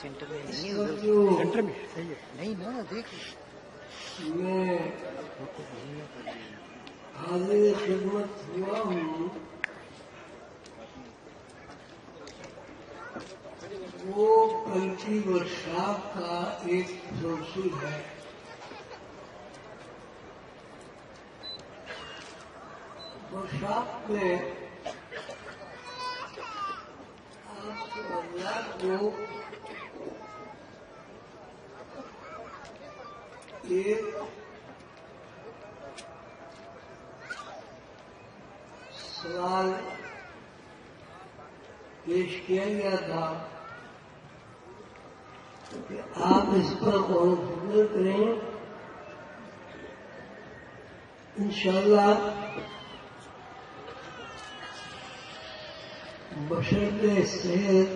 Centre میں نہیں ہے، سینٹر میں صحیح ہے. نہیں نا، دیکھ میں حاضر خدمت ہوا ہوں. وہ کلچی ورکشاپ کا ایک پروسیس ہے. ورکشاپ میں آپ سوالات کو ایک سوال پیش کیا گیا تھا کہ آپ اس پر غور و فکر کریں. انشاءاللہ بشرطِ صحت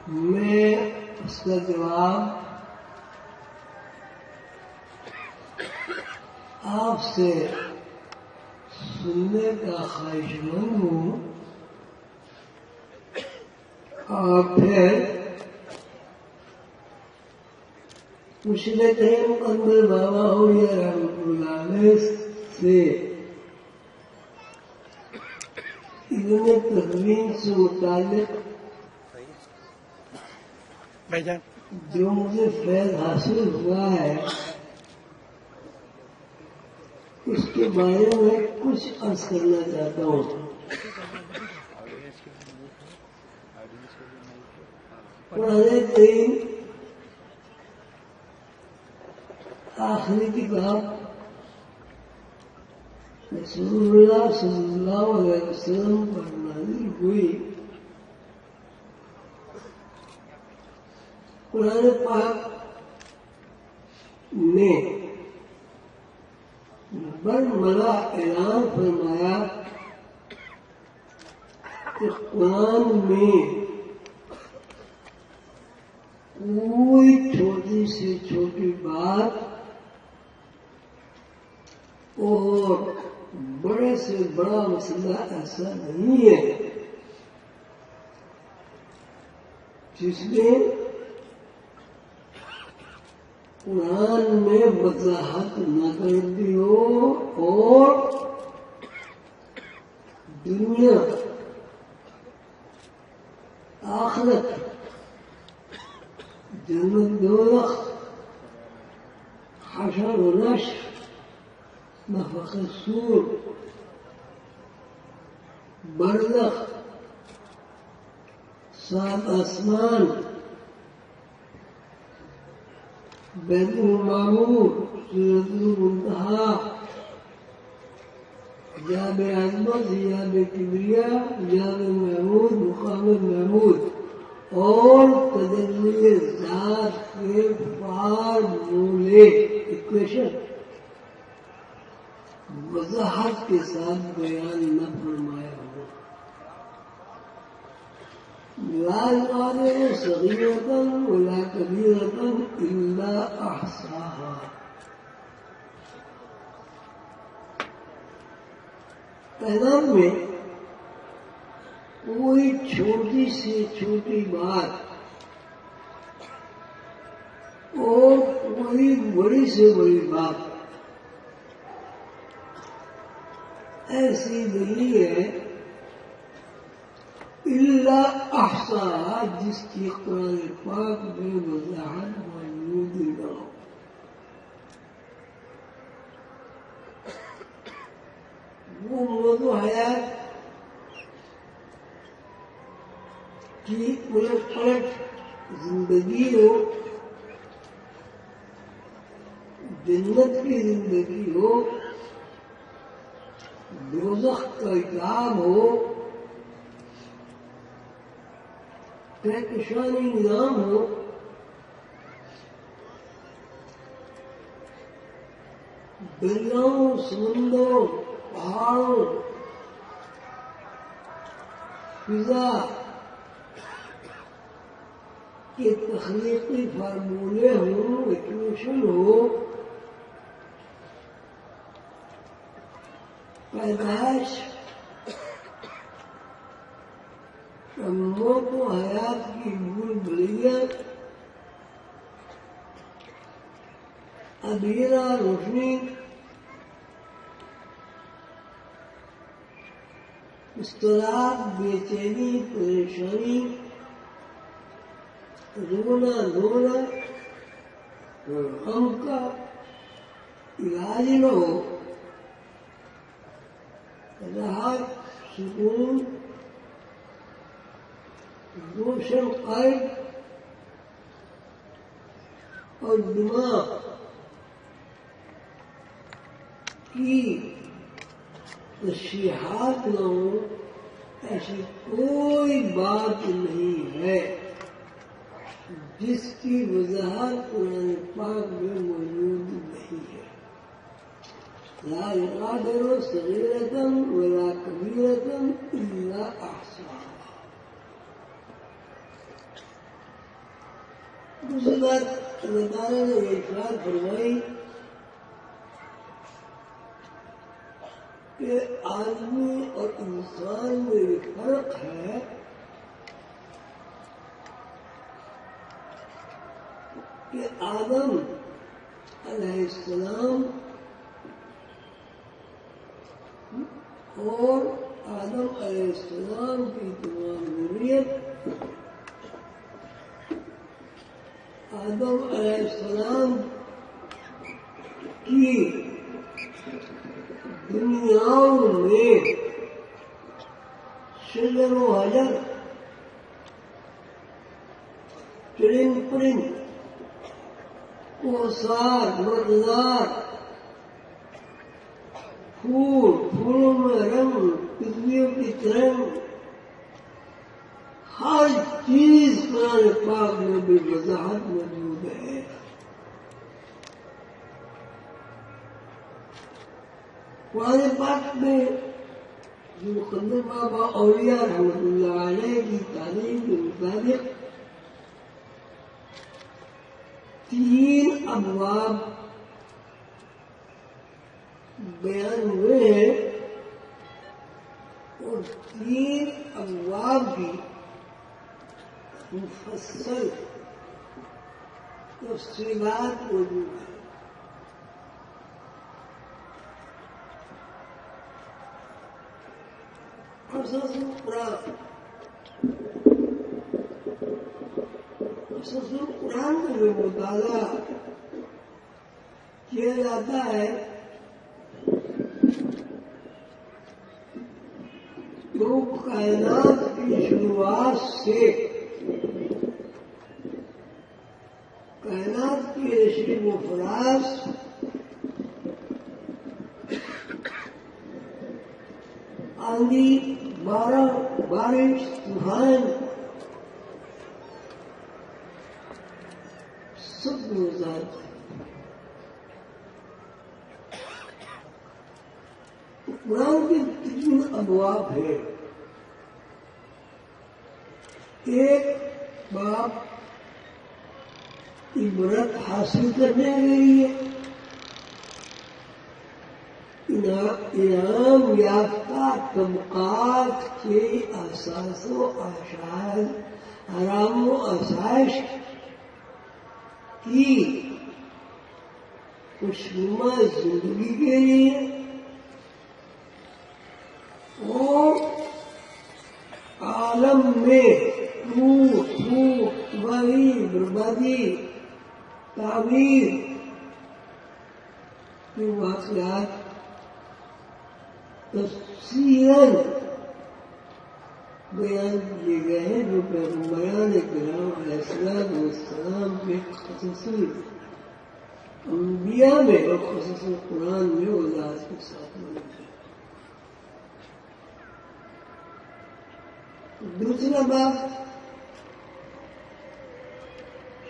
میں اس کا جواب آپ سے سننے کا خواہش مند ہوں. اور پھر پوچھ لیتے ہیں مقدر بابا ہو یا رحمت اللہ علیہ سے علم تدوین سے متعلق بھائی جان جو مجھے فیض حاصل ہوا ہے اس کے بارے میں کچھ عرض کرنا چاہتا ہوں. قرآن کریم آخری کتاب رسول اللہ صلی اللہ علیہ وسلم پر نازل ہوئی. قرآن پاک نے برملا اعلان فرمایا کہ قرآن میں کوئی چھوٹی سے چھوٹی بات اور بڑے سے بڑا مسئلہ ایسا نہیں ہے جس میں قرآن میں وضاحت نہ کر دی ہو اور دنیا آخرت جنت دوزخ حشر و نشر نفخ الصور برزخ 7 آسمان بیت المعمور سورۃ المنتہا جاب عظمت جاب کبریا جاب محمود مقام محمود اور تجلی ذات کے فارمولے ایکویشن وضاحت کے ساتھ بیان نہ فرمایا ہو. لا يغادر صغيرة ولا كبيرة إلا أحصاها. پیغام میں کوئی چھوٹی سے چھوٹی بات اور کوئی بڑی سے بڑی بات ایسی نہیں ہے الا احصاها جس کی قرآن پاک میں وضاحت موجود نہ ہو. وہ موضوع حیات کی الٹ پلٹ زندگی ہو، جنت کی زندگی ہو، دوزخ کا عذاب ہو، کہکشانی نظام ہو، دریاؤں سمندروں پہاڑوں فضا کے تخلیقی فارمولے ہوں، ایکویشن ہو، پیدائش موت و حیات کی بھول بھلیاں اندھیرا روشنی اضطراب بے چینی پریشانی رونا دھونا غم کا علاج نہ ہو راحت سکون روشن قلب اور دماغ کی تشریحات نہ ہو ایسی کوئی بات نہیں ہے جس کی وضاحت قرآن پاک میں موجود نہیں ہے لا يغادر صغيرة ولا كبيرة إلا أحصاها دوسری بات اللہ تعالیٰ نے ارشاد فرمائی کہ آدمی اور انسان میں یہ فرق ہے کہ آدم علیہ السلام اور آدم علیہ السلام کی تمام ذریت آدم علیہ السلام کی دنیاؤں میں شجر و حجر چرند پرند کوسار مردار پھولوں میں رنگ پتلیوں کی ترنگ ہر چیز قرآن پاک میں بھی وضاحت موجود ہے قرآن پاک میں جو مقدم بابا اولیاء رحمۃ اللہ علیہ کی تعلیم کے مطابق 3 ابواب بیان ہوئے ہیں اور 3 ابواب کی مفصل تفصیلات موجود ہیں قصص القرآن کا جو مطالعہ کیا جاتا ہے تو کائنات کی شروعات سے کائنات کی نشو و فراز آندھی بارش طوفان سب وضاحت قرآن کے 3 ابواب ہیں ایک باب عبرت حاصل کرنے کے لیے انعام یافتہ طبقات کے اساس و اشعار آرام و آسائش کی خوشنما زندگی کے لیے اور عالم میں تباہی بربادی تعمیر کے واقعات تفصیلاً بیان کیے گئے ہیں جو پیغمبران کرام علیہ السلام کے خصوصی انبیاء میں اور خصوصی قرآن میں وضاحت کے ساتھ موجود ہے دوسرا بات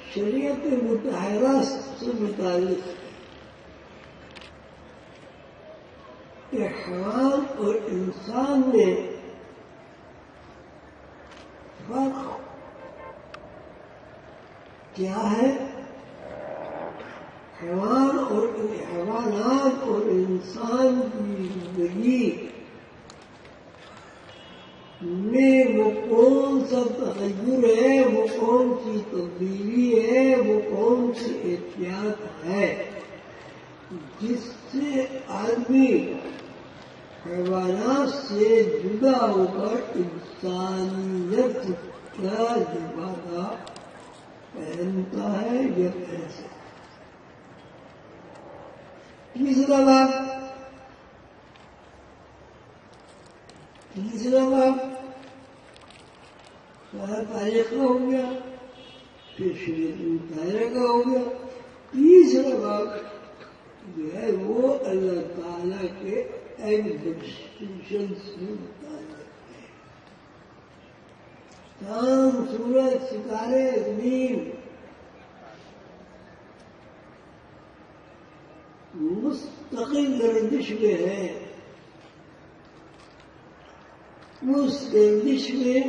شریعت مطہرہ سے متعلق کہ حیوان اور انسان میں فرق کیا ہے حیوانات اور انسان کی زندگی میں وہ کون سا تغیر ہے، وہ کون سی تبدیلی ہے، وہ کون سی احتیاط ہے جس سے آدمی حیوانات سے جدا ہو کر انسانیت کا لبادہ پہنتا ہے یا پہن سکتا ہے۔ تیسرا باب تاریخ کا ہو گیا، پھر شریعت مطالعہ کا ہو گیا۔ تیسرا باب جو ہے وہ اللہ تعالیٰ کے ایگزیکیوشن سے متعلق ہے۔ چاند، سورج، ستارے، زمین مستقل گردش میں ہے۔ اس گردش میں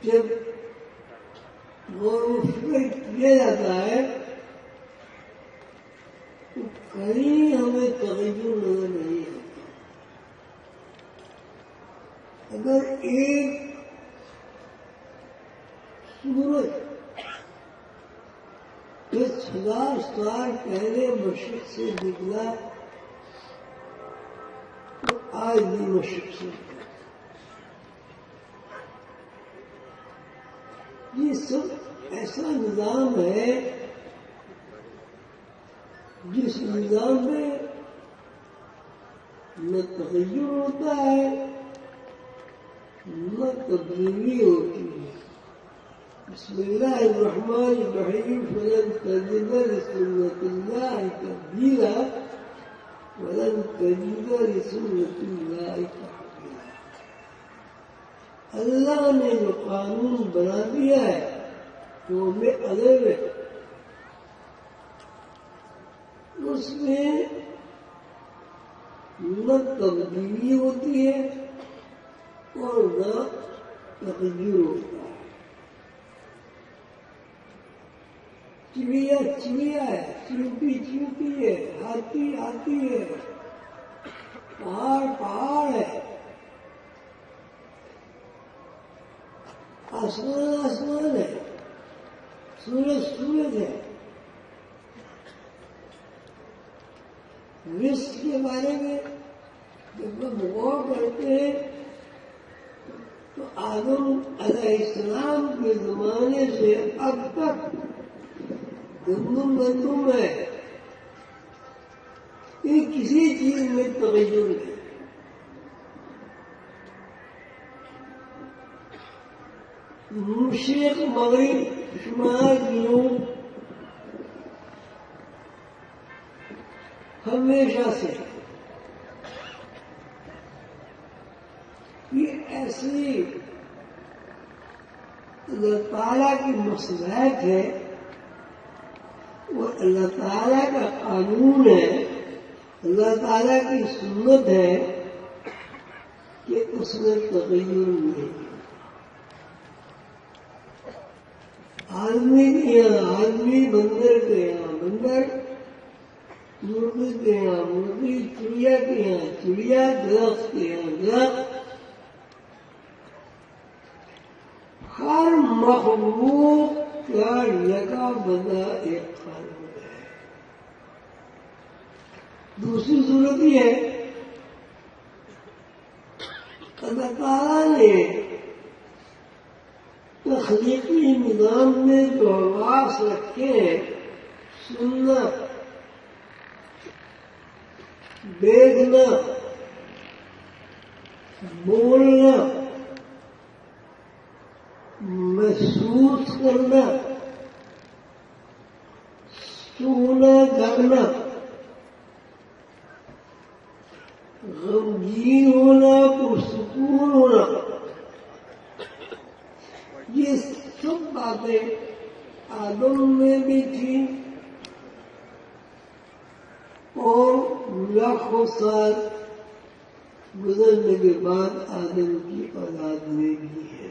جب غور و فکر کیا جاتا ہے تو کہیں ہمیں تغیر نظر نہیں آتا۔ اگر ایک سورج 10,000 سال پہلے مشرق سے نکلا تو آج بھی مشرق سے نکلا۔ یہ سب ایسا نظام ہے جس نظام میں نہ تغیر ہوتا ہے نہ تبدیلی ہوتی ہے۔ بسم اللہ الرحمن الرحیم فلن تجد لسنت اللہ تبدیلا ولن تجد لسنت اللہ تحویلا۔ اللہ نے جو قانون بنا دیا ہے وہ ہمیں ادب ہے، اس میں نہ تبدیلی ہوتی ہے اور نہ تغیر ہوتا ہے۔ چڑیا چڑیا ہے، چیونٹی چیونٹی ہے، ہاتھی ہاتھی ہے، پہاڑ پہاڑ ہے، آسمان آسمان ہے، سورج سورج ہے۔ رزق کے بارے میں جب ہم غور کرتے ہیں تو آدم علیہ السلام کے زمانے سے اب تک گندم ہے، یہ کسی چیز میں تغیر نہیں۔ مشرق مغرب شمال جنوب ہمیشہ سے یہ ایسی اللہ تعالیٰ کی مصلحت ہے، وہ اللہ تعالیٰ کا قانون ہے، اللہ تعالیٰ کی سنت ہے کہ اس میں تغیر نہیں۔ آدمی کے یہاں آدمی، بندر کے یہاں بندر، مرغی کے یہاں مرغی، چڑیا کے یہاں چڑیا، درخت کے یہاں درخت، ہر مخلوق کا یکا بندہ ایک قانون ہے۔ دوسری صورت یہ ہے اللہ تعالیٰ نے تخلیقی نظام میں جو حواس رکھے ہیں، سننا، دیکھنا، بولنا، محسوس کرنا، سونا جاگنا، غمگین ہونا، پرسکون ہونا، یہ سب باتیں آدم میں بھی تھی اور لاکھوں سال گزرنے کے بعد آدم کی اولاد میں بھی ہے۔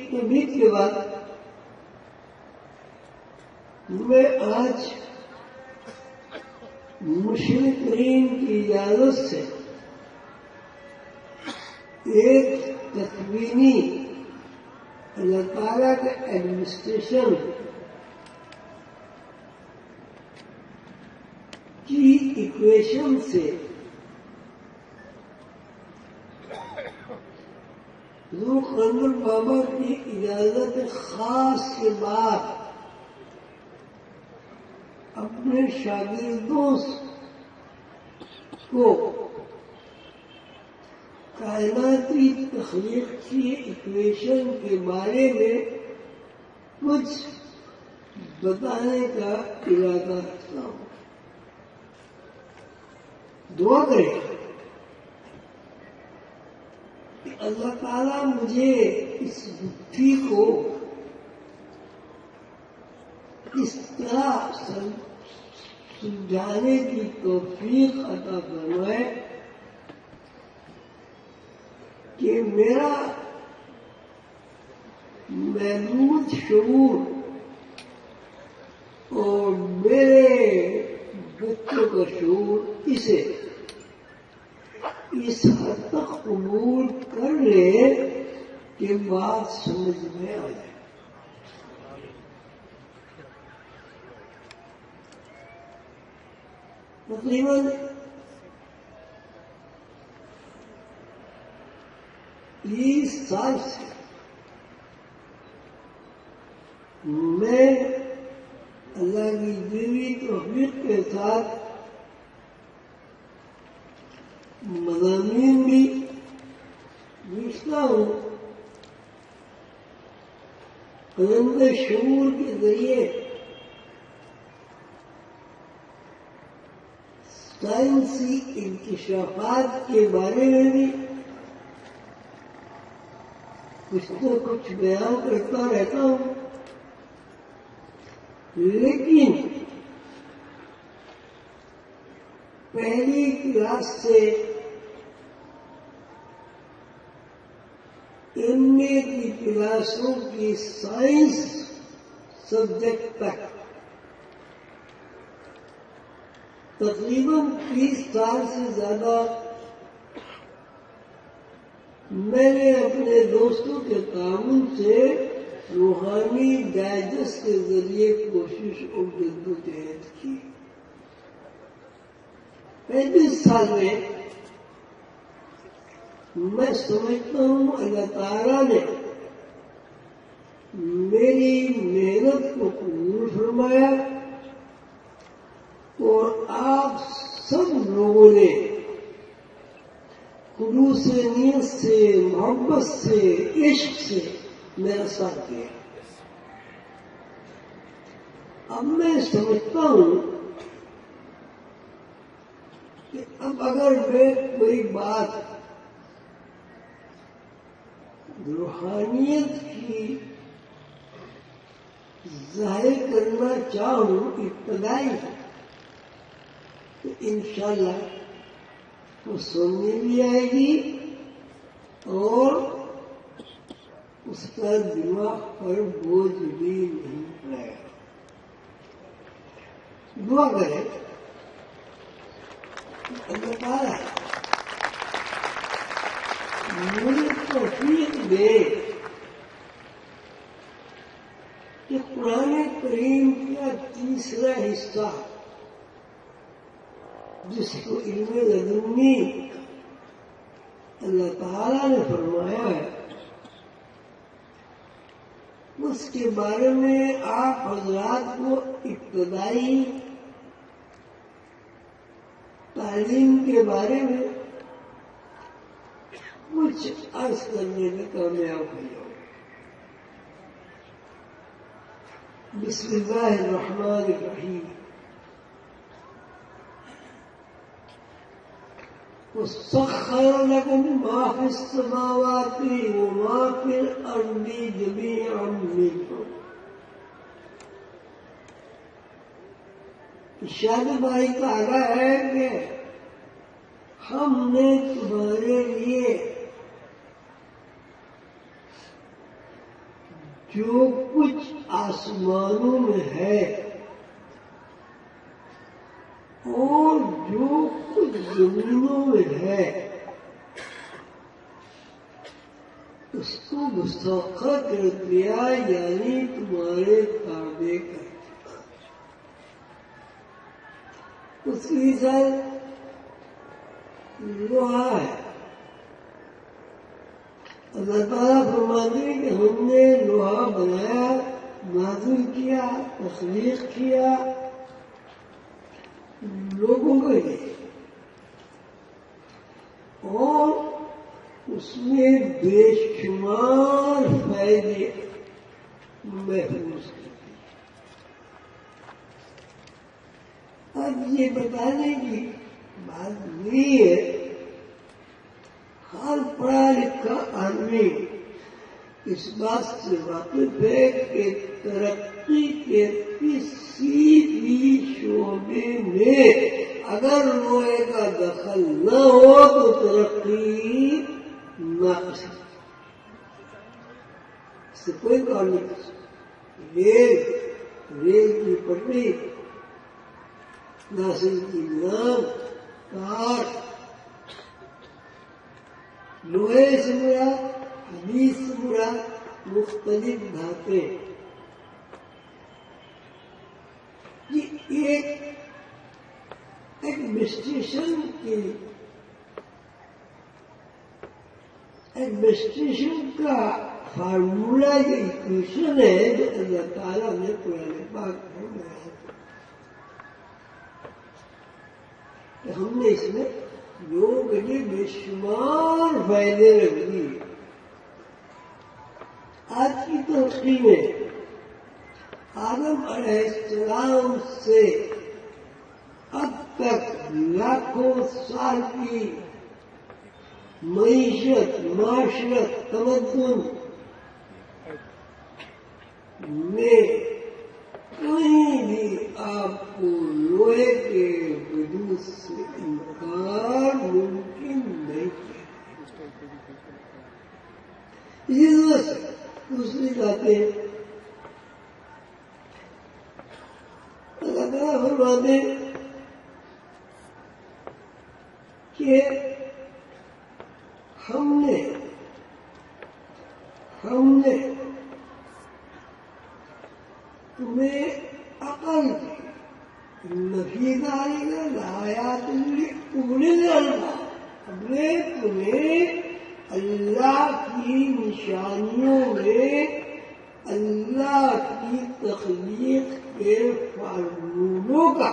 کبھی کے بعد میں آج مشرقین کی اجازت سے ایک تکوینی اللہ تعالیٰ کا ایڈمنسٹریشن کی ایکویشن سے حضور قلندر بابا کی اجازت خاص کے بعد اپنے شاگردوں کو کائناتی تخلیق کی ایکویشن کے بارے میں کچھ بتانے کا ارادہ رکھتا ہوں. دعا کریں کہ اللہ تعالیٰ مجھے اس بُدھی کو اس طرح سمجھانے کی توفیق عطا فرمائے کہ میرا محدود شعور اور میرے بچوں کا شعور اسے اس حد تک قبول کر لے کہ بات سمجھ میں آ جائے. تقریباً 30 سال سے میں اللہ کی دیوی توفیق کے ساتھ مضامین بھی لکھتا ہوں. قلم شعور کے ذریعے سائنسی انکشافات کے بارے میں بھی کچھ نہ کچھ بیان کرتا رہتا ہوں. لیکن پہلی کلاس سے ایم اے کی کلاسوں کی سائنس سبجیکٹ تک تقریباً 30 سال سے زیادہ میں نے اپنے دوستوں کے تعاون سے روحانی ڈائجسٹ کے ذریعے کوشش اور جدوجہد کی. 35 سال میں سمجھتا ہوں اللہ تعالیٰ نے میری محنت کو قبول فرمایا اور آپ سب لوگوں نے خلوص نیت سے، محبت سے، عشق سے میرا ساتھ دیا. اب میں سمجھتا ہوں کہ اب اگر میں کوئی بات روحانیت کی ظاہر کرنا چاہوں ابتدائی تو انشاءاللہ وہ سننے بھی آئے گی اور اس کا دماغ پر بوجھ بھی نہیں پڑے گا. دعا کریں اللہ تعالیٰ مجھے توفیق دے کہ قرآن کریم کا تیسرا حصہ جس کو علم لدنی اللہ تعالیٰ نے فرمایا ہے اس کے بارے میں آپ حضرات کو ابتدائی تعلیم کے بارے میں کچھ عرض کرنے میں کامیاب ہوئی ہو. بسم اللہ الرحمن الرحیم. وَسَخَّرَ لَكُم مَّا فِي السَّمَاوَاتِ وَمَا فِي الْأَرْضِ جَمِيعًا مِّنْهُ. ارشاد باری تعالیٰ ہے کہ ہم نے تمہارے لیے جو کچھ آسمانوں میں ہے اور جو کچھ زمینوں میں ہے اس کو مستحق کر دیا، یعنی تمہارے تابع کر دیا. اس کی مثال لوہا ہے. اللہ تعالیٰ فرماتے ہیں کہ ہم نے لوہا بنایا، نازل کیا، تخلیق کیا لوگوں کے لیے، اور اس میں بے شمار فائدے محفوظ کرتے ہیں. اب یہ بتانے کی بات نہیں ہے، ہر پڑھا لکھا آدمی اس بات سے واقف ہے کہ ترقی کے کسی بھی شعبے میں اگر لوہے کا دخل نہ ہو تو ترقی ناقص ہے. اس سے کوئی کام نہیں کر سکتا. ریل کی پٹری، ناصر کی نام، کاٹ، لوہے سے مراد، حدیث سے مراد مختلف دھاتیں. یہ ایڈمنسٹریشن کا فارمولہ، یہ ایکویشن ہے جو اللہ تعالیٰ نے قرآن پاک میں بیان کیا کہ ہم نے اس میں لوگوں کے لیے بے شمار فائدے رکھ دیے. آج کی ترقی میں آدم علیہ السلام سے اب تک لاکھوں سال کی معیشت، معاشرت، تمدن میں کہیں بھی آپ کو لوہے کے وجود سے انکار ممکن نہیں ہے. اسی طرح سے دوسری باتیں اللہ تعالیٰ فرماتے ہیں کہ ہم نے تمہیں عقل کی نفیداری کا لایات اولی الالباب، ہم نے تمہیں اللہ کی نشانیوں میں اللہ کی تخلیق کے فارمولوں کا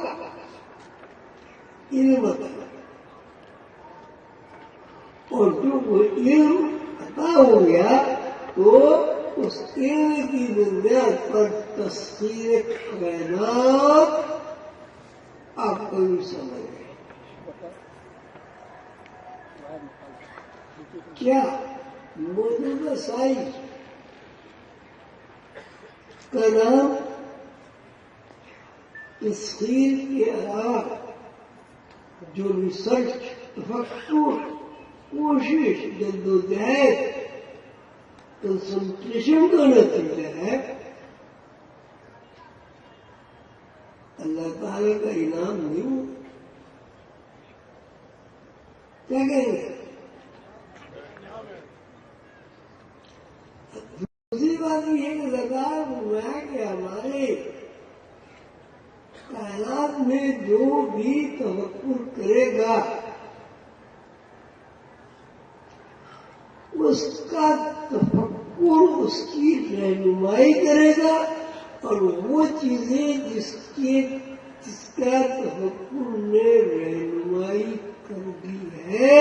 علم عطا، اور جو وہ علم عطا ہو گیا تو اس علم کی بنیاد پر تسخیر کائنات آپ کو بھی سمجھ گئے. کیا موجودہ سائنس کا نام تسخیر کے علاوہ جو ریسرچ، تفکر، کوشش، جدوجہد، کنسنٹریشن کا نتیجہ ہے، اللہ تعالی کا انعام نہیں؟ کیا کہیں گے؟ دوسری بات یہ کہ لگار ہوا کہ ہمارے کائنات میں جو بھی تفکر کرے گا اس کا تفکر اس کی رہنمائی کرے گا، اور وہ چیزیں جس کا تفکر نے رہنمائی کر دی ہے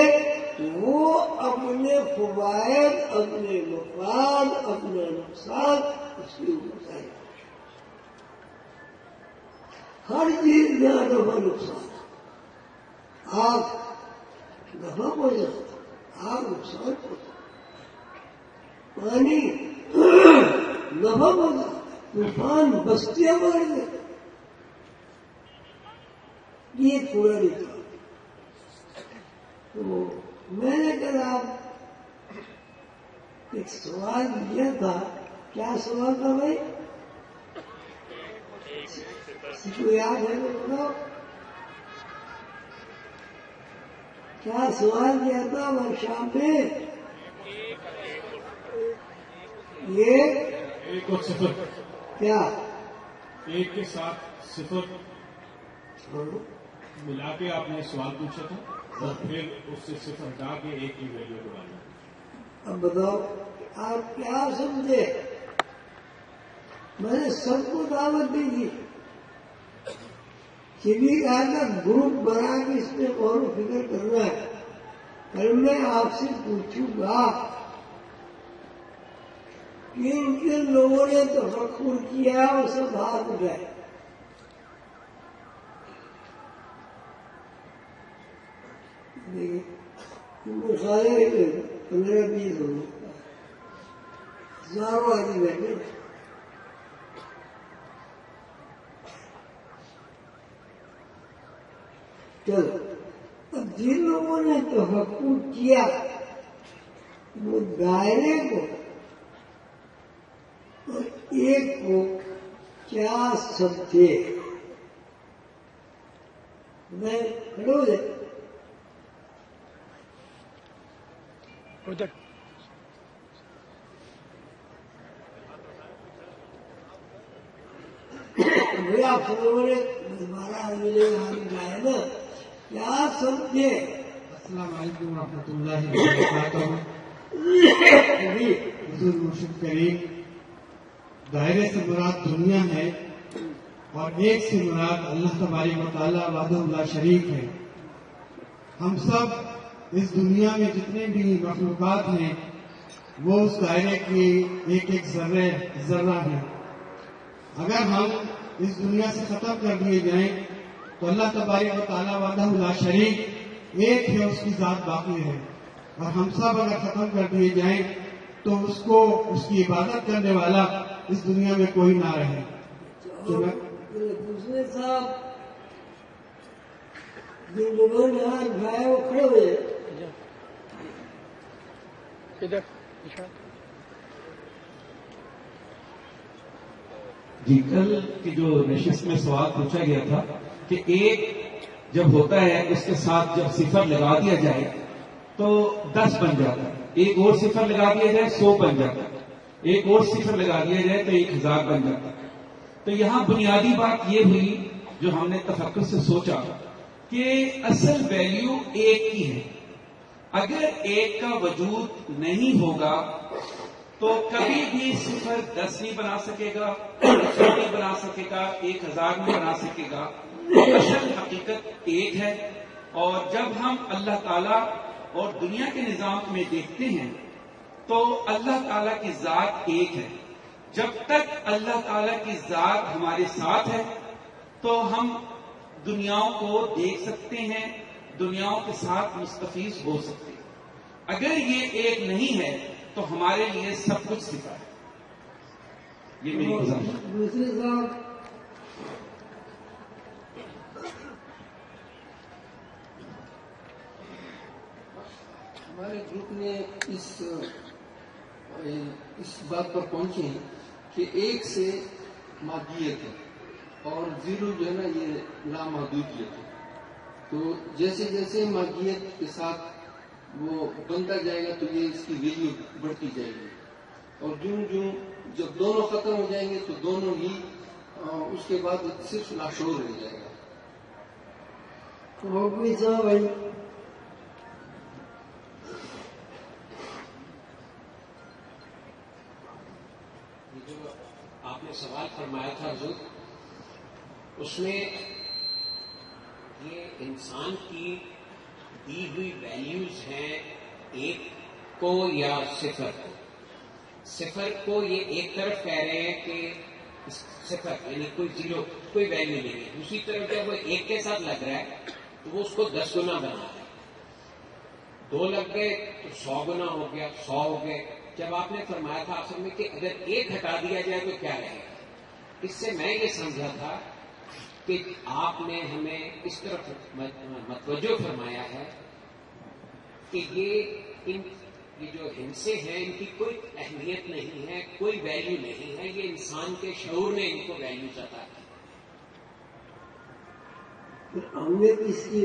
وہ اپنے فوائد، اپنے مفاد، اپنا نقصان اس کی بتائے. ہر چیز میں نفع نقصان. آگ نفع پہنچاتا، آگ نقصان پہنچاتا. پانی نفع پہنچاتا، طوفان بستیاں مار دیتا. یہ پورا نہیں تھا. تو میں نے کہا ایک سوال یہ تھا. کیا سوال تھا بھائی؟ کسی کو یاد ہے تو بتاؤ. کیا سوال کیا تھا ورکشاپ میں؟ یہ ایک اور صفر، کیا ایک کے ساتھ صفر ملا کے آپ نے سوال پوچھا تھا اور پھر اس سے صفر ہٹا کے ایک کی ویلیو ڈالی. اب بتاؤ آپ کیا سمجھے؟ میں نے سب کو دعوت دی تھی، چلی کہا تھا گروپ بنا کے اس پہ غور و فکر کرنا ہے. کل میں آپ سے پوچھوں گا کہ ان کے لوگوں نے تفکر کیا وہ سب ہاتھ اٹھائے. سارے 15-20 ہو ہزاروں آدمی بیٹھے. چلو اب جن لوگوں نے تفکر کیا وہ دائرے کو اور ایک کو کیا سمجھے؟ میں کھڑے ہو جائے بھیا فلور 12 آدمی گائے نا کیا سمجھے؟ السلام علیکم ورحمۃ اللہ وبرکاتہ. حضور مرشد کریم، دائرے سے مراد دنیا ہے اور ایک سے مراد اللہ تبارک و تعالیٰ وحدہ لا شریک ہے. ہم سب اس دنیا میں جتنے بھی مخلوقات ہیں وہ اس دائرے کی ایک ایک ذرہ ہیں. اگر ہم اس دنیا سے ختم کر دیے جائیں تو اللہ تبارک و تعالیٰ وحدہ لا شریک ایک ہے، اس کی ذات باقی ہے. اور ہم سب اگر ختم کر دیے جائیں تو اس کی عبادت کرنے والا اس دنیا میں کوئی نہ رہے. دوسرے صاحب جن لوگوں نے ہاتھ اٹھائے وہ کھڑے ہوئے. جی، کل کی جو نشست میں سوال پوچھا گیا تھا کہ ایک جب ہوتا ہے اس کے ساتھ جب صفر لگا دیا جائے تو 10 بن جاتا ہے، ایک اور صفر لگا دیا جائے 100 بن جاتا ہے، ایک اور صفر لگا دیا جائے تو 1000 بن جاتا ہے. تو یہاں بنیادی بات یہ ہوئی جو ہم نے تفکر سے سوچا کہ اصل ویلیو ایک کی ہے. اگر ایک کا وجود نہیں ہوگا تو کبھی بھی صفر 10 نہیں بنا سکے گا، 100 نہیں بنا سکے گا، 1000 نہیں بنا سکے گا. اصل حقیقت ایک ہے. اور جب ہم اللہ تعالیٰ اور دنیا کے نظام میں دیکھتے ہیں تو اللہ تعالیٰ کی ذات ایک ہے. جب تک اللہ تعالیٰ کی ذات ہمارے ساتھ ہے تو ہم دنیاؤں کو دیکھ سکتے ہیں، دنیاؤں کے ساتھ مستفیض ہو سکتے ہیں. اگر یہ ایک نہیں ہے تو ہمارے لیے سب کچھ صفر ہے. یہ میری گزارش. دوسرے صاحب ہمارے گروپ نے اس بات پر پہنچے ہیں کہ ایک سے مادیت ہے اور زیرو جو ہے نا یہ لامحدودیت ہے. تو جیسے جیسے مادیت کے ساتھ وہ بنتا جائے گا تو یہ اس کی ویلیو بڑھتی جائے گی اور جب دونوں ختم ہو جائیں گے تو دونوں ہی اس کے بعد صرف لاشعور رہ جائے گا. بھائی جو آپ نے سوال فرمایا تھا حضور، اس میں یہ انسان کی دی ہوئی ویلیوز ہیں ایک کو یا صفر کو. صفر کو یہ ایک طرف کہہ رہے ہیں کہ صفر یعنی کوئی زیرو، کوئی ویلیو نہیں ہے. دوسری طرف جب وہ ایک کے ساتھ لگ رہا ہے تو وہ اس کو 10 گنا بنا رہا ہے. 2 لگ گئے تو 100 گنا ہو گیا، 100 ہو گئے. جب آپ نے فرمایا تھا اصل میں کہ اگر ایک ہٹا دیا جائے تو کیا رہے گا، اس سے میں یہ سمجھا تھا کہ آپ نے ہمیں اس طرف متوجہ فرمایا ہے کہ یہ جو ہندسے ہیں ان کی کوئی اہمیت نہیں ہے، کوئی ویلیو نہیں ہے. یہ انسان کے شعور نے ان کو ویلیوز عطا کی. اہمیت اس کی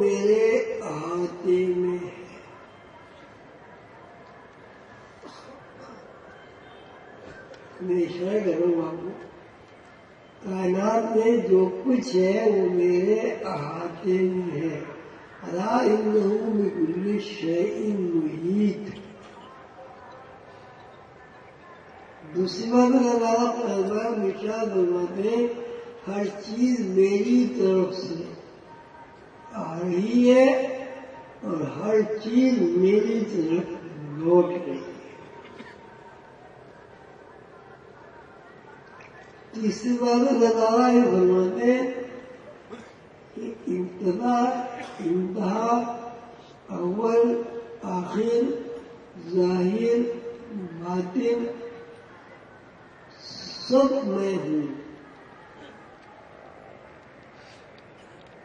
میرے احاطے میں ہے. میں اشارہ کروں گا آپ کو. کائنات میں جو کچھ ہے وہ میرے احاطے میں ہے. الا انہ بکل شیء محیط. دوسری بات اللہ مشاء فرماتے ہیں ہر چیز میری طرف سے آ رہی ہے اور ہر چیز میری طرف لوٹ رہی ہے. تیسری بات اللہ تعالیٰ یہ فرماتے ہیں کہ ابتدا انتہا اول آخر ظاہر باطن سب میں ہوں.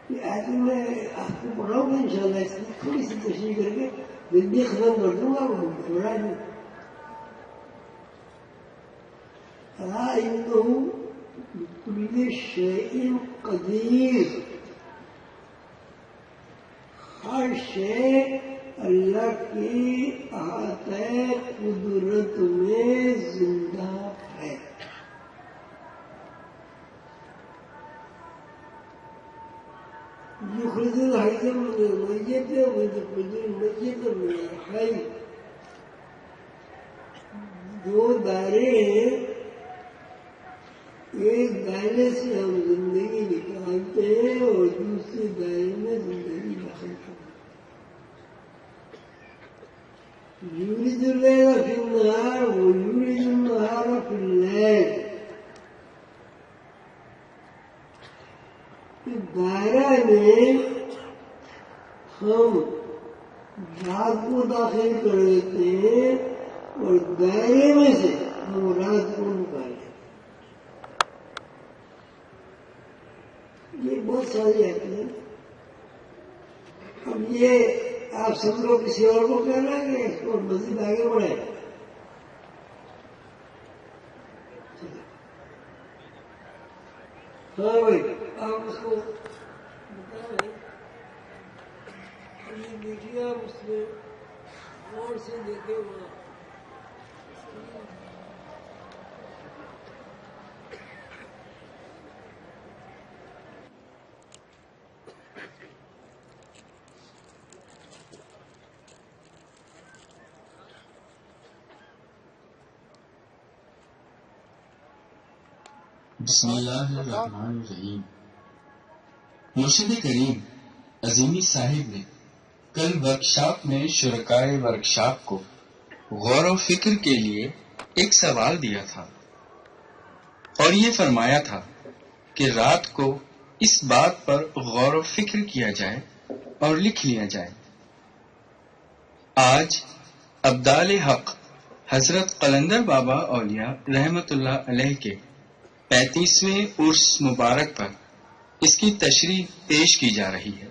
یہ آج میں آپ کو پڑھاؤں گا انشاءاللہ. اس میں تھوڑی سی تشریح کر کے زندگی ختم کر دوں گا. تھوڑا نہیں. الا انہ بکل شیء قدیر. ہر شے اللہ کی احاطہ قدرت میں زندہ ہے. يخرج الحي من الميت ويخرج الميت من الحي. دو دائرے ہیں. ایک دائرے سے ہم زندگی نکالتے ہیں اور دوسرے دائرے میں زندگی داخل کرتے ہیں. يولد الليل في النهار ويولد النهار في الليل. دائرہ میں ہم رات کو داخل کر دیتے ہیں اور دائرے میں سے ہم رات کو نکال لیتے ہیں. یہ بہت ساری آتی ہیں. اب یہ آپ سب لوگ کسی اور کو کہنا ہے کہ اس کو مزید آگے بڑھائے. ہاں بھائی آپ اس کو بتائیں. یہ دیکھیے آپ اس میں غور سے دیکھیں وہاں. بسم اللہ الرحمن الرحیم. مرشد کریم عظیمی صاحب نے کل ورکشاپ میں شرکائے ورکشاپ کو غور و فکر کے لیے ایک سوال دیا تھا اور یہ فرمایا تھا کہ رات کو اس بات پر غور و فکر کیا جائے اور لکھ لیا جائے. آج ابدال حق حضرت قلندر بابا اولیاء رحمت اللہ علیہ کے 35ویں عرس مبارک پر اس کی تشریح پیش کی جا رہی ہے.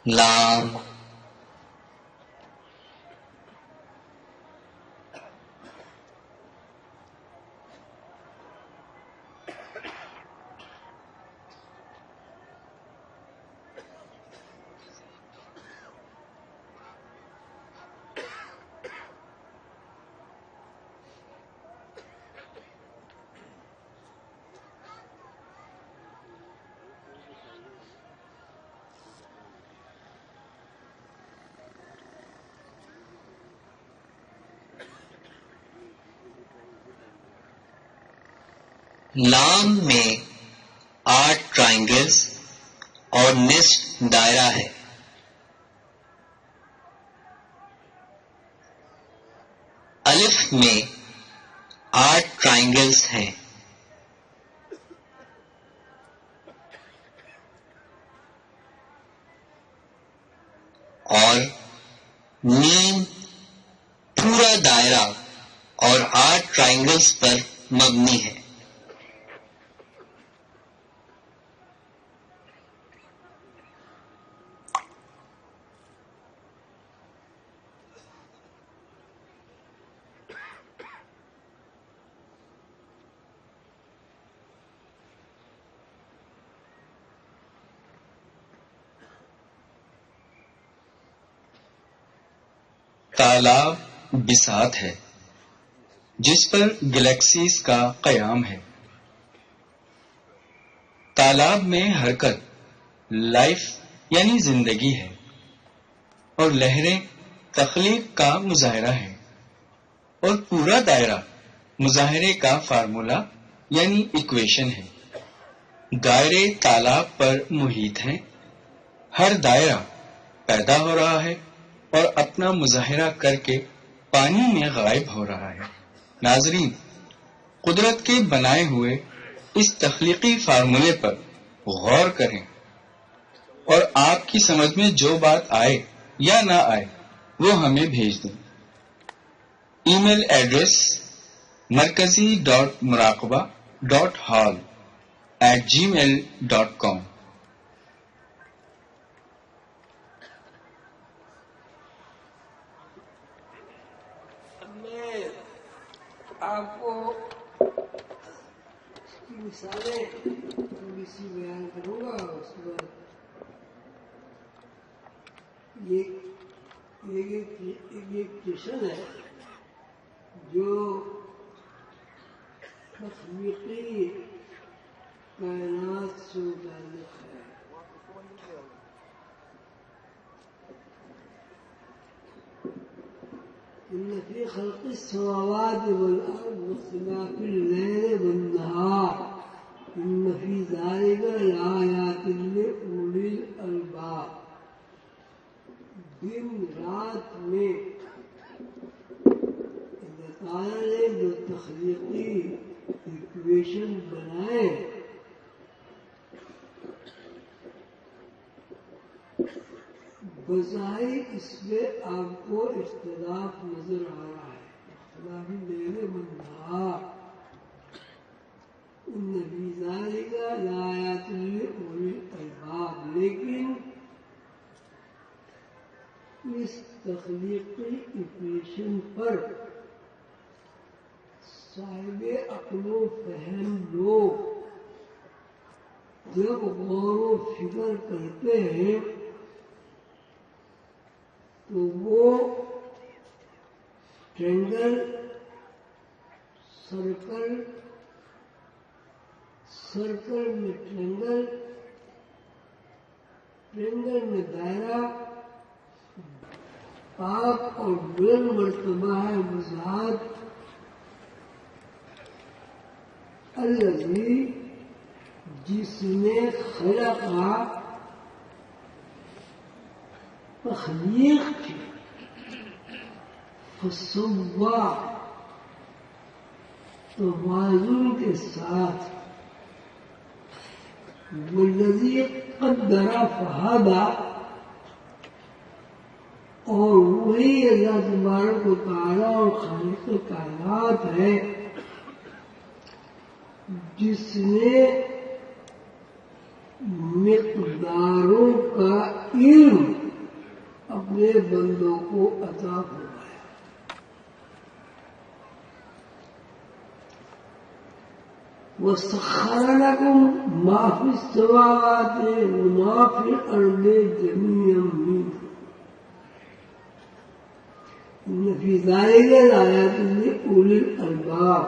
لام لام میں 8 ٹرائنگلز اور نصف دائرہ ہے. الف میں 8 ٹرائنگلز ہیں اور نیم پورا دائرہ اور 8 ٹرائنگلز پر مبنی ہے۔ تالاب بساط ہے جس پر گلیکسیز کا قیام ہے۔ تالاب میں حرکت لائف یعنی زندگی ہے اور لہریں تخلیق کا مظاہرہ ہے، اور پورا دائرہ مظاہرے کا فارمولا یعنی ایکویشن ہے۔ دائرے تالاب پر محیط ہیں، ہر دائرہ پیدا ہو رہا ہے اور اپنا مظاہرہ کر کے پانی میں غائب ہو رہا ہے۔ ناظرین، قدرت کے بنائے ہوئے اس تخلیقی فارمولے پر غور کریں اور آپ کی سمجھ میں جو بات آئے یا نہ آئے وہ ہمیں بھیج دیں۔ ای میل ایڈریس markazi.muraqaba.hall@gmail.com۔ میں آپ کو اس کی مثالیں تھوڑی سی بیان کروں گا۔ اس کے بعد یہ کیشن ہے جو تخلیقی کائنات سے متعلق ہے۔ إن في خلق السماوات والأرض واختلاف الليل والنهار إن في ذلك لآيات لأولي الألباب۔ دن رات میں اللہ تعالیٰ نے جو تخلیقی ایکویشن بنائے بظاہر اس میں آپ کو اختلاف نظر آ رہا ہے، اختلاف لیل والنہار۔ ان فی ذلک لآیات لأولی الالباب، لیکن اس تخلیقی ایکویشن پر صاحب عقل و فہم لوگ جب غور و فکر کرتے ہیں تو وہ ٹرینگل، سرکل میں ٹرینگل، ٹرینگل میں دائرہ، پاک اور بلند مرتبہ ہے وضاحت الذی، جس نے خلق تخلیق کی، فسوا توازن کے ساتھ، والذی قدر فہدی، اور وہی اللہ تبارک و تعالیٰ اور خالق کائنات ہے جس نے مقداروں کا علم اپنے بندوں کو عطا فرمایا۔ وَسَخَّرَ لَكُم مَّا فِي السَّمَاوَاتِ وَمَا فِي الْأَرْضِ جَمِيعًا مِّنْهُ إِنَّ فِي ذَلِكَ لَآيَاتٍ لِأُولِي الْأَلْبَابِ۔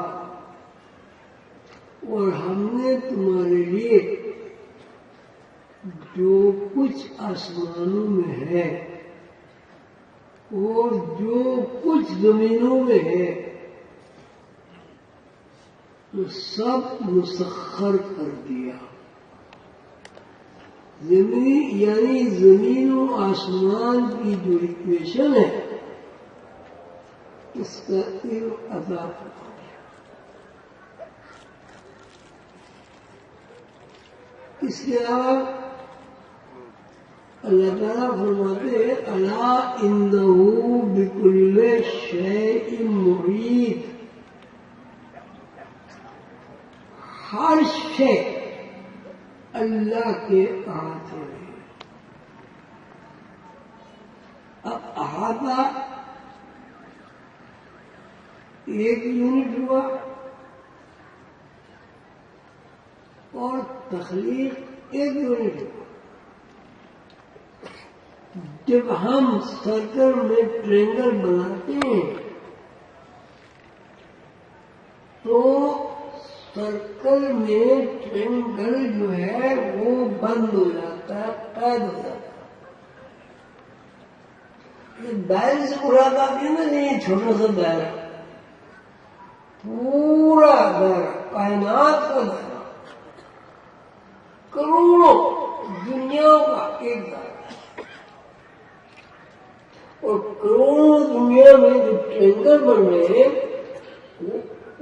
اور ہم نے تمہارے لیے جو کچھ آسمانوں میں ہے اور جو کچھ زمینوں میں ہے تو سب مسخر کر دیا۔ یعنی زمین و آسمان کی جو ایکویشن ہے اس کا علم عطا فرمایا۔ اس کے علاوہ اللہ تعالیٰ فرماتے ہیں الا انہ بکل شیء محیط، ہر شے اللہ کے احاطے میں۔ اب احاطہ ایک یونٹ ہوا اور تخلیق ایک یونٹ ہوا۔ جب ہم سرکل میں ٹرینگل بناتے ہیں تو سرکل میں ٹرینگل جو ہے وہ بند ہو جاتا ہے، قید ہو جاتا ہے۔ دائرے سے مراد آتی ہے نا، نہیں چھوٹا سا دائرہ، پورا دائرہ، کائنات کا دائرہ، کروڑوں دنیاؤں کا ایک دائرہ، اور کروڑوں دنیا میں جو ٹرینگل بن رہے ہیں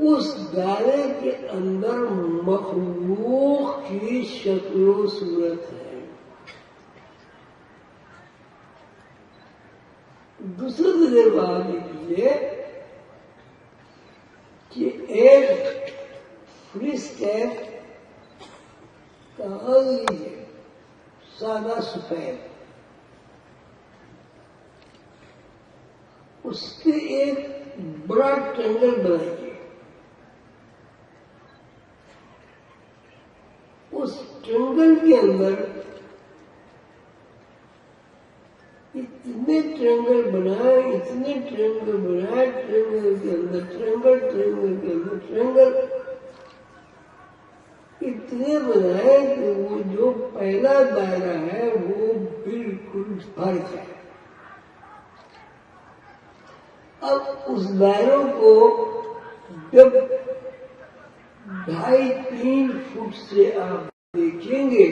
اس دائرے کے اندر مخلوق کی شکل و صورت ہے۔ دوسرے دن بات یہ کیجیے کہ ایک فری اسٹیپ کاغذ لیجیے، سادہ سفید، اس کے ایک بڑا ٹرینگل بنائیے، اس ٹرینگل کے اندر اتنے ٹرینگل بنائے، اتنے ٹرینگل بنائے، ٹرینگل کے اندر ٹرینگل، ٹرینگل کے اندر ٹرینگل، اتنے بنائے کہ وہ جو پہلا دائرہ ہے وہ بالکل بھر جائے۔ اب اس دائروں کو جب 2.5-3 فٹ سے آپ دیکھیں گے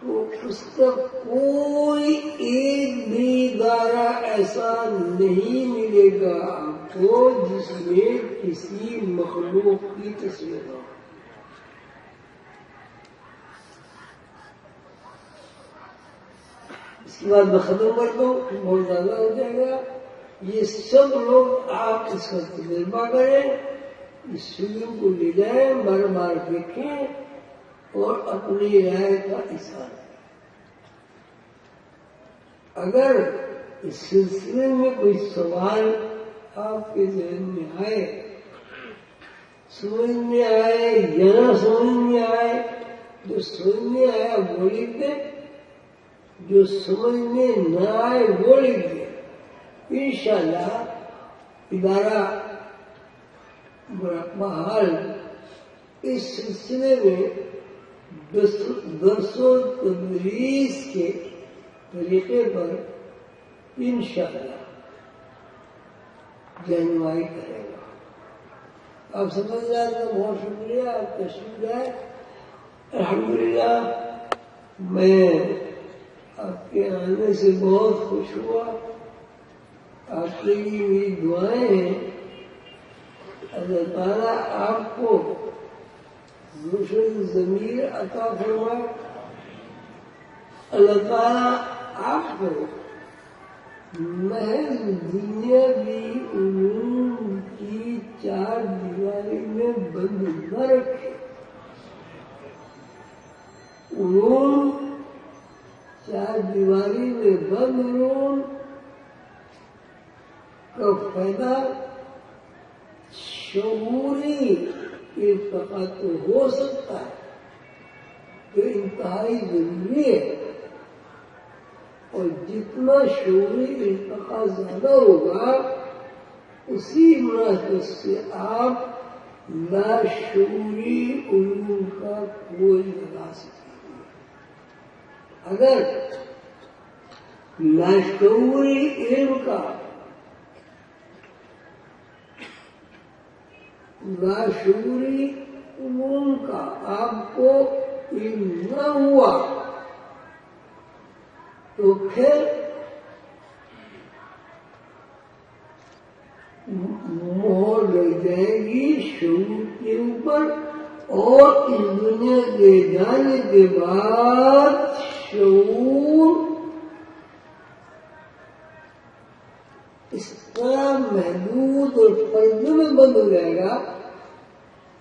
تو اس کا کوئی ایک بھی دائرہ ایسا نہیں ملے گا آپ کو جس میں کسی مخلوق کی تصویر ہو۔ اس کے بعد میں ختم کر دوں، بہت زیادہ ہو جائے گا۔ یہ سب لوگ آپ اس کا تجربہ کریں، اس فلم کو لے جائیں، بار بار دیکھیں اور اپنی رائے کا اظہار کریں۔ اگر اس سلسلے میں کوئی سوال آپ کے ذہن میں آئے، سمجھ میں آئے یا نہ سمجھ میں آئے، جو سمجھ میں آیا وہ لکھ دیں، جو سمجھ میں نہ آئے وہ لکھ دیں۔ انشاءاللہ ادارہ بہرحال اس سلسلے میں درس و تدریس کے طریقے پر انشاءاللہ رہنمائی کرے گا۔ آپ سمجھدار کا بہت شکریہ، آپ کا شکریہ ہے۔ الحمدللہ میں آپ کے آنے سے بہت خوش ہوا۔ آپ کے لیے میری دعائیں ہیں، اللہ تعالیٰ آپ کو روشن ضمیر عطا فرمائے، اللہ تعالیٰ آپ کو محض دنیاوی علوم کی 4 دیواری میں بند نہ رکھے۔ علوم 4 دیواری میں بند علوم کا فائدہ شعوری ارتقاء تو ہو سکتا ہے، جو انتہائی ضروری ہے، اور جتنا شعوری ارتقاء زیادہ ہوگا اسی مناسبت سے آپ لاشعوری علوم کا کوئی لگا سکتے ہیں۔ اگر لاشعوری علم کا لاشعوری علوم کا آپ کو علم نہ ہوا تو پھر مہر لگ جائے گی شعور کے اوپر، اور اس دنیا کے جانے کے بعد شعور اس طرح محدود اور پردے میں بند ہو جائے گا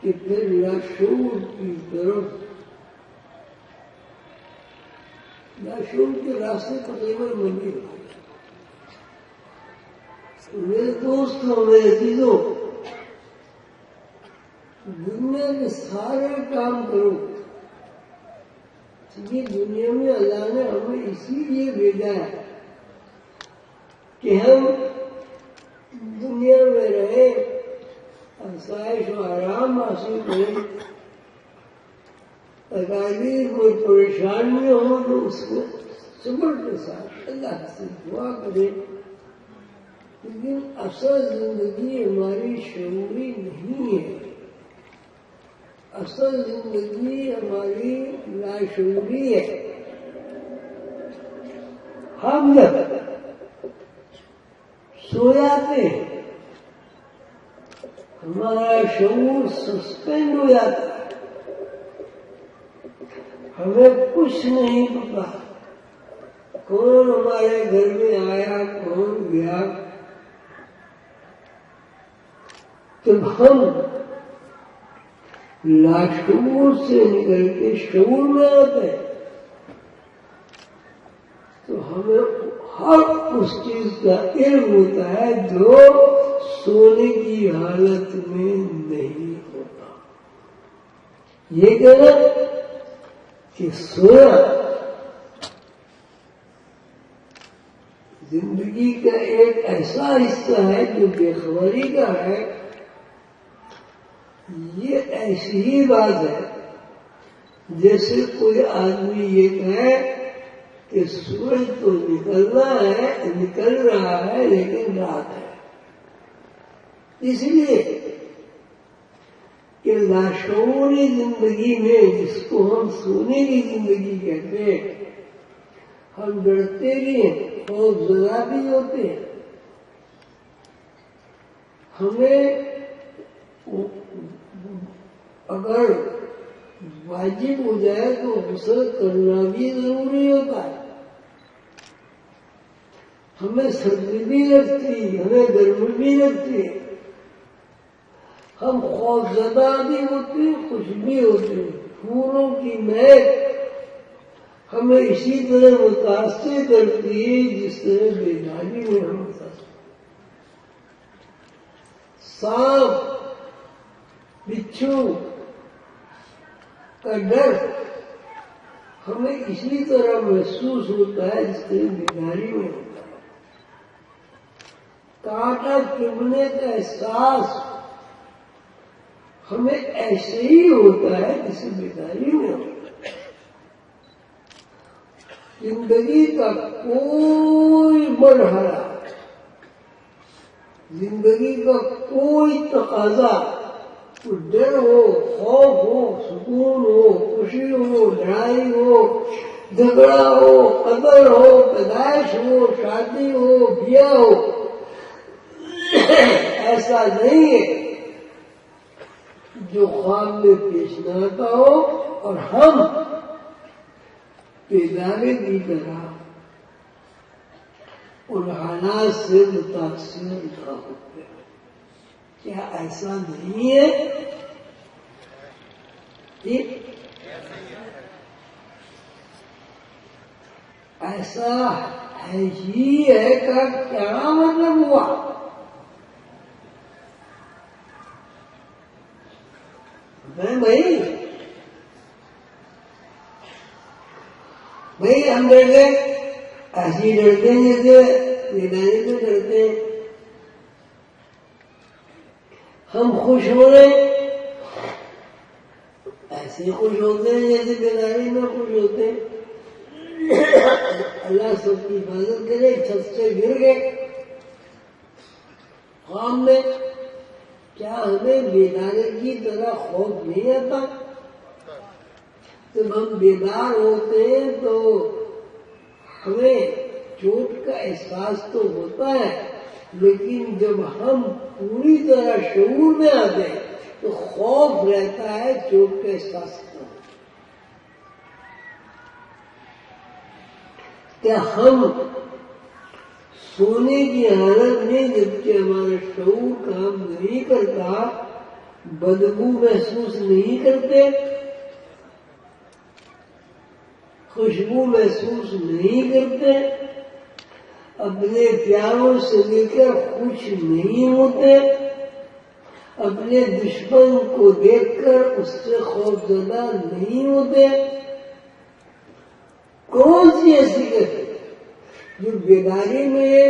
کہ پھر لاشعور کی طرف لاشعور کے راستے تقریباً بندی ہو گئی. میرے دوستوں میرے عزیزوں، دنیا کے سارے کام کرو، یہ دنیا میں اللہ نے ہمیں اسی لیے بھیجا ہے کہ ہم دنیا میں رہیں، آسائش و آرام حاصل کریں، تکالیف کوئی پریشانی ہو تو اس کو صبر کے ساتھ اللہ سے دعا کریں. لیکن اصل زندگی ہماری شعوری نہیں ہے، اصل زندگی ہماری لاشعوری ہے. ہم جب سو جاتے ہیں ہمارا شعور سسپینڈ ہو جاتا ہے، ہمیں کچھ نہیں پتا کون ہمارے گھر میں آیا کون گیا. جب ہم لاشعور سے نکل کے شعور میں آتے ہیں تو ہمیں ہر اس چیز کا علم ہوتا ہے جو سونے کی حالت میں نہیں ہوتا. یہ کہنا کہ سونا زندگی کا ایک ایسا حصہ ہے جو بے خبری کا ہے، یہ ایسی ہی بات ہے جیسے کوئی آدمی یہ کہے کہ سورج تو نکل رہا ہے لیکن رات ہے. اس لیے کہ لاشعوری زندگی میں جس کو ہم سونے کی زندگی کہتے ہیں، ہم ڈرتے بھی ہیں، خوف زدہ بھی ہوتے ہیں. ہمیں اگر واجب ہو جائے تو غسل کرنا بھی ضروری ہوتا ہے. ہمیں سردی بھی لگتی، ہمیں گرمی بھی لگتی ہے، ہم خوف زدہ بھی ہوتے ہیں، خوش بھی ہوتے ہیں. پھولوں کی مہک ہمیں اسی طرح متاثر کرتی ہے جس طرح بیداری میں ہم متاثر. سانپ بچھو کا ڈر ہمیں اسی طرح محسوس ہوتا ہے جس طرح بیداری میں ہوتا ہے. کانٹا چبھنے کا احساس ہمیں ایسے ہی ہوتا ہے جسے بیداری میں ہوتا ہے. زندگی کا کوئی مرحلہ، زندگی کا کوئی تقاضا، ڈر ہو، خوف ہو، سکون ہو، خوشی ہو، لڑائی ہو، جھگڑا ہو، قدر ہو، پیدائش ہو، شادی ہو، بیاہ ہو، ایسا نہیں ہے جو خواب میں پیش نہ آتا ہو اور ہم بیداری کی طرح ان حالات سے متاثر نہ ہوتے. کیا ایسا نہیں ہے؟ ایسا ہے ہی ہے کا کیا مطلب ہوا؟ بھائی ہم ڈرتے ایسے ہی ڈرتے ہیں جیسے بیداری میں ڈرتے ہیں. ہم خوش ہو رہے ایسے خوش ہوتے ہیں جیسے بیداری میں خوش ہوتے ہیں. اللہ سب کی حفاظت کرے، چھت سے گر گئے خواب میں، کیا ہمیں بیداری کی طرح خوف نہیں آتا؟ جب ہم بیدار ہوتے ہیں تو ہمیں چوٹ کا احساس تو ہوتا ہے، لیکن جب ہم پوری طرح شعور میں آتے ہیں تو خوف رہتا ہے، چوٹ کا احساس ہوتا ہے. کیا ہم سونے کی حالت میں جبکہ ہمارا شعور کام نہیں کرتا بدبو محسوس نہیں کرتے، خوشبو محسوس نہیں کرتے، اپنے پیاروں سے لے کر خوش نہیں ہوتے، اپنے دشمن کو دیکھ کر اس سے خوف زدہ نہیں ہوتے؟ کون سی ایسی گھٹنا جو بیداری میں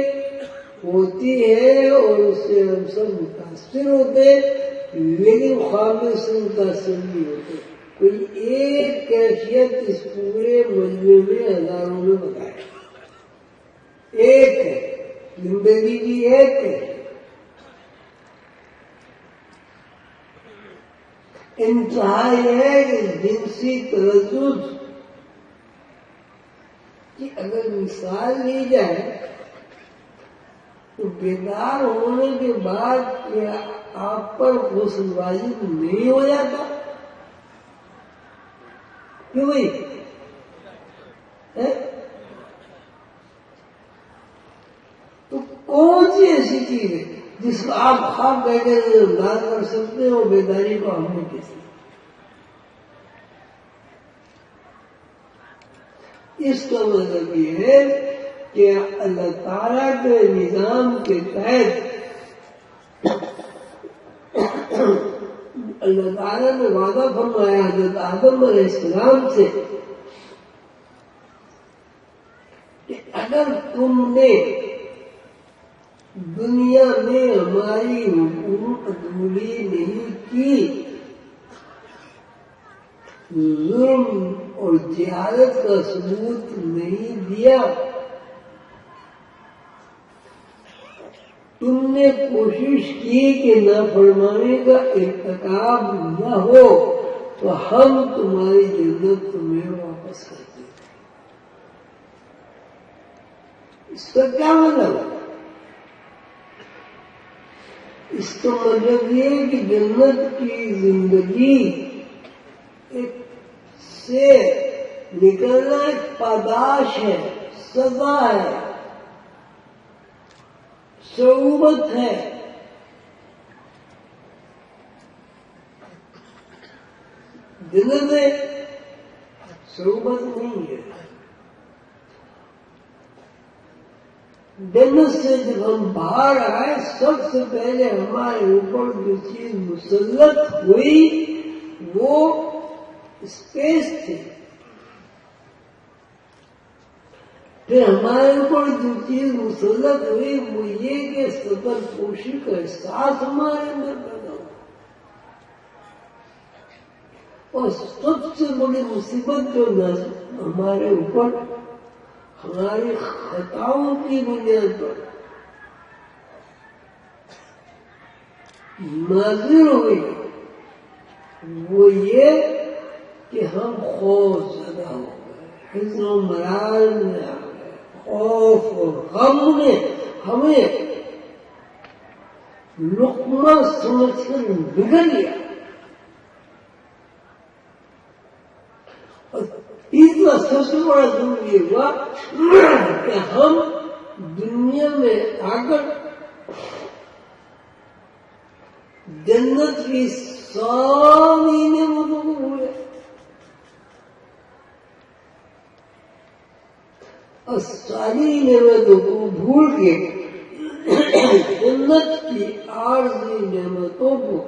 ہوتی ہے اور اس سے ہم سب متاثر ہوتے لیکن خواب میں سے متاثر نہیں ہوتے؟ کوئی ایک کیفیت اس پورے مجموعے میں ہزاروں میں بتائے، ایک ہے زندگی کی ایک ہے۔ انتہا یہ ہے کہ جنسی تلذذ کی اگر مثال لی جائے تو بیدار ہونے کے بعد کیا آپ پر غسل واجب نہیں ہو جاتا؟ کیوں بھائی؟ تو کون سی ایسی چیز ہے جس کو آپ خواب بیٹھے انداز کر سکتے ہو بیداری کو ہم نے کسی؟ اس کا مطلب یہ ہے کہ اللہ تعالیٰ کے نظام کے تحت اللہ تعالیٰ نے وعدہ فرمایا حضرت آدم علیہ السلام سے کہ اگر تم نے دنیا میں ہماری حکومت قبولی نہیں کی، ظلم اور جہالت کا ثبوت نہیں دیا، تم نے کوشش کی کہ نافرمانی کا ارتکاب نہ ہو، تو ہم تمہاری جنت تمہیں واپس کرتے ہیں۔ اس کا کیا مطلب ہے؟ اس کا مطلب یہ کہ جنت کی زندگی سے نکلنا ایک پاداش ہے، سزا ہے، صعوبت ہے۔ جنت میں صعوبت نہیں ہے۔ جنت سے جب ہم باہر آئے سب سے پہلے ہمارے اوپر جو چیز مسلط ہوئی وہ اسپیس تھی، پھر ہمارے اوپر جو چیز مسلط ہوئی وہ یہ کہ سطر پوشی کا احساس ہمارے اندر پیدا ہوا، اور سب سے بڑی مصیبت جو ہمارے اوپر ہماری خطاؤں کی بنیاد پر نازل ہوئی وہ یہ کہ ہم خوف زدہ ہو گئے، حزن و ملال میں آ گئے، خوف اور غم نے ہمیں لقمہ سمجھ کر بگڑ لیا۔ اور تیسرا سب سے بڑا ظلم یہ ہوا کہ ہم دنیا میں آ کر جنت کی ساری نعمتوں کو بھولے، اور ساری نعمتوں کو بھول کے جنت کی عارضی نعمتوں کو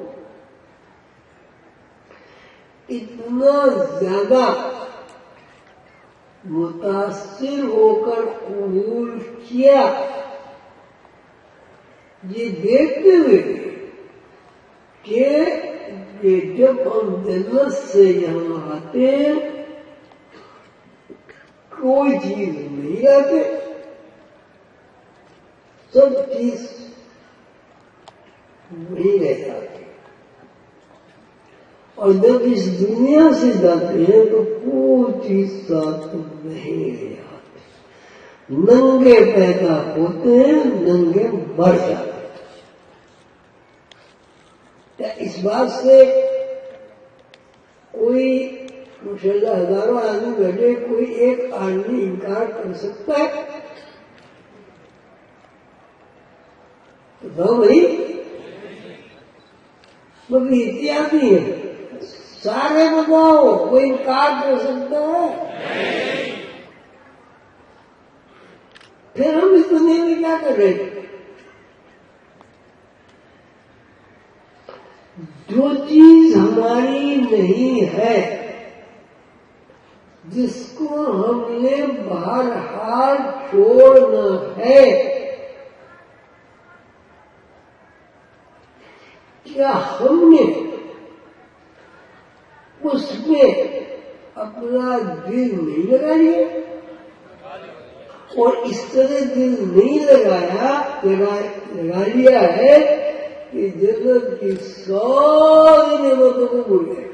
اتنا زیادہ متاثر ہو کر قبول کیا، یہ دیکھتے ہوئے کہ جب ہم جنت سے یہاں آتے ہیں کوئی چیز نہیں لاتے، سب چیز وہی رہ جاتی، اور جب اس دنیا سے جاتے ہیں تو کوئی چیز ساتھ نہیں لے آتے، ننگے پیدا ہوتے ہیں، ننگے مر جاتے ہیں۔ کیا اس بات سے کوئی ماشاءاللہ ہزاروں آدمی بیٹھے، کوئی ایک آدمی انکار کر سکتا ہے؟ بتاؤ بھائی، مگر اتیادی ہے، سارے بتاؤ کوئی انکار کر سکتا ہے؟ پھر ہم اس دنیا میں کیا کر رہے ہیں؟ جو چیز ہماری نہیں ہے، جس کو ہم نے بہرحال چھوڑنا ہے، کیا ہم نے اس میں اپنا دل نہیں لگا لیا؟ اور اس طرح دل نہیں لگا لیا ہے کہ جنت کی ساری نعمتوں کو بھول گئے۔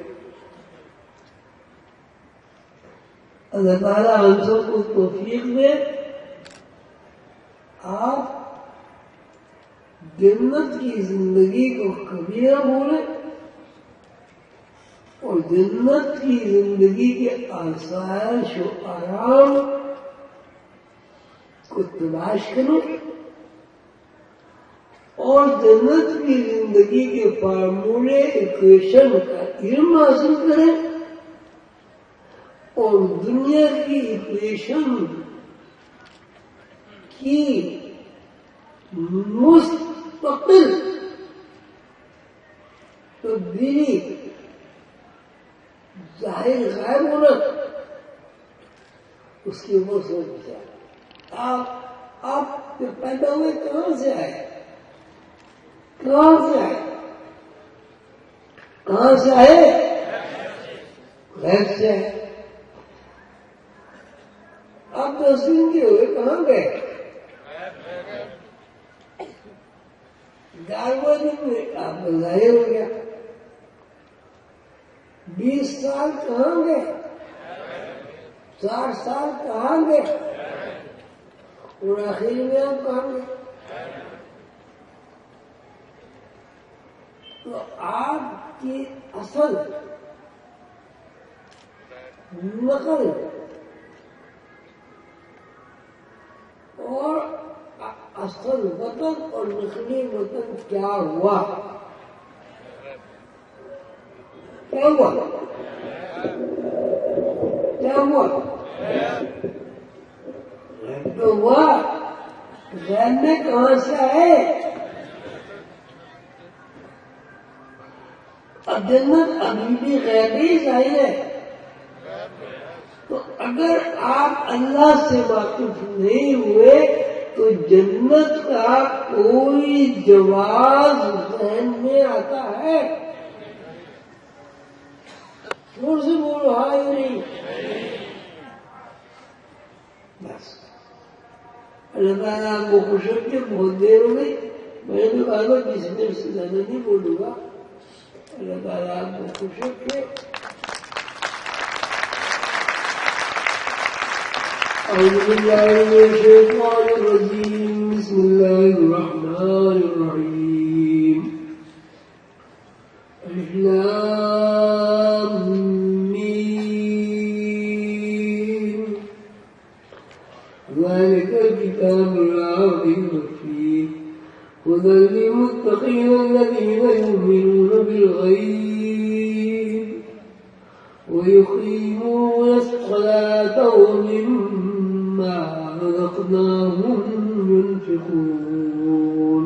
اللہ تعالیٰ ہم سب کو توفیق دے، آپ جنت کی زندگی کو کبھی نہ بھولیں اور جنت کی زندگی کے آسائش و آرام کو تلاش کریں اور جنت کی زندگی کے فارمولے ایکویشن کا علم حاصل کریں اور دنیا کی ایکویشن کی مستقل تبدیلی، ظاہر غائب ہونا، اس کی وہ سوچ ہے۔ آپ پیدا ہوئے کہاں سے آئے؟ کہاں سے آئے؟ کہاں سے آئے؟ غیب سے آئے۔ آپ 10 دن کے ہوئے، کہاں گئے؟ 11ویں دن میں آپ کا ظاہر ہو گیا۔ 20 سال کہاں گئے؟ 60 سال کہاں گئے؟ اور آخر میں آپ کہاں گئے؟ تو آپ کی اصل نقل اور اصل وطن اور نقلی وطن کیا ہوا؟ کیا ہوا؟ کیا ہوا؟ تو ہوا غیب میں کہاں سے آئے؟ اب جنت ابھی بھی غیبی ظاہر ہے۔ تو اگر آپ اللہ سے واقف نہیں ہوئے تو جنت کا کوئی جواز ذہن میں آتا ہے؟ زور سے بولو، ہاں یا نہیں؟ بس اللہ تعالیٰ آپ کو خوش رکھے۔ بہت دیر ہو گئی، میں نے کہا تھا 20 منٹ سے زیادہ نہیں بولوں گا۔ اللہ تعالیٰ آپ کو خوش رکھے۔ أعوذ بالله من الشيطان الرجيم، بسم الله الرحمن الرحيم، ألف لام ميم، ذلك الكتاب لا ريب فيه هدى للمتقين الذين يؤمنون بالغيب ويقيمون الصلاة ومما رزقناهم ينفقون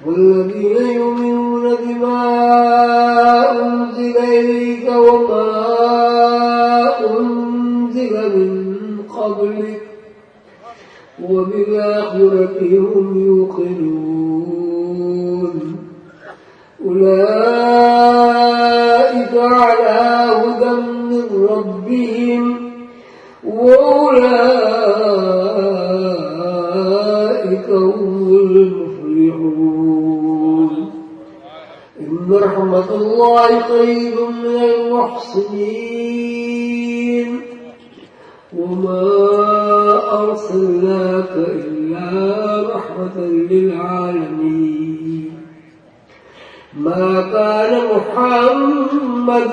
والذين يؤمنون بما أنزل إليك وما أنزل من قبلك وبالآخرة هم يوقنون أولئك على هدى من ربهم وأولئك هم المفلحون إن رحمة الله قريب من المحسنين وما أرسلناك إلا رحمة للعالمين ما كان محمد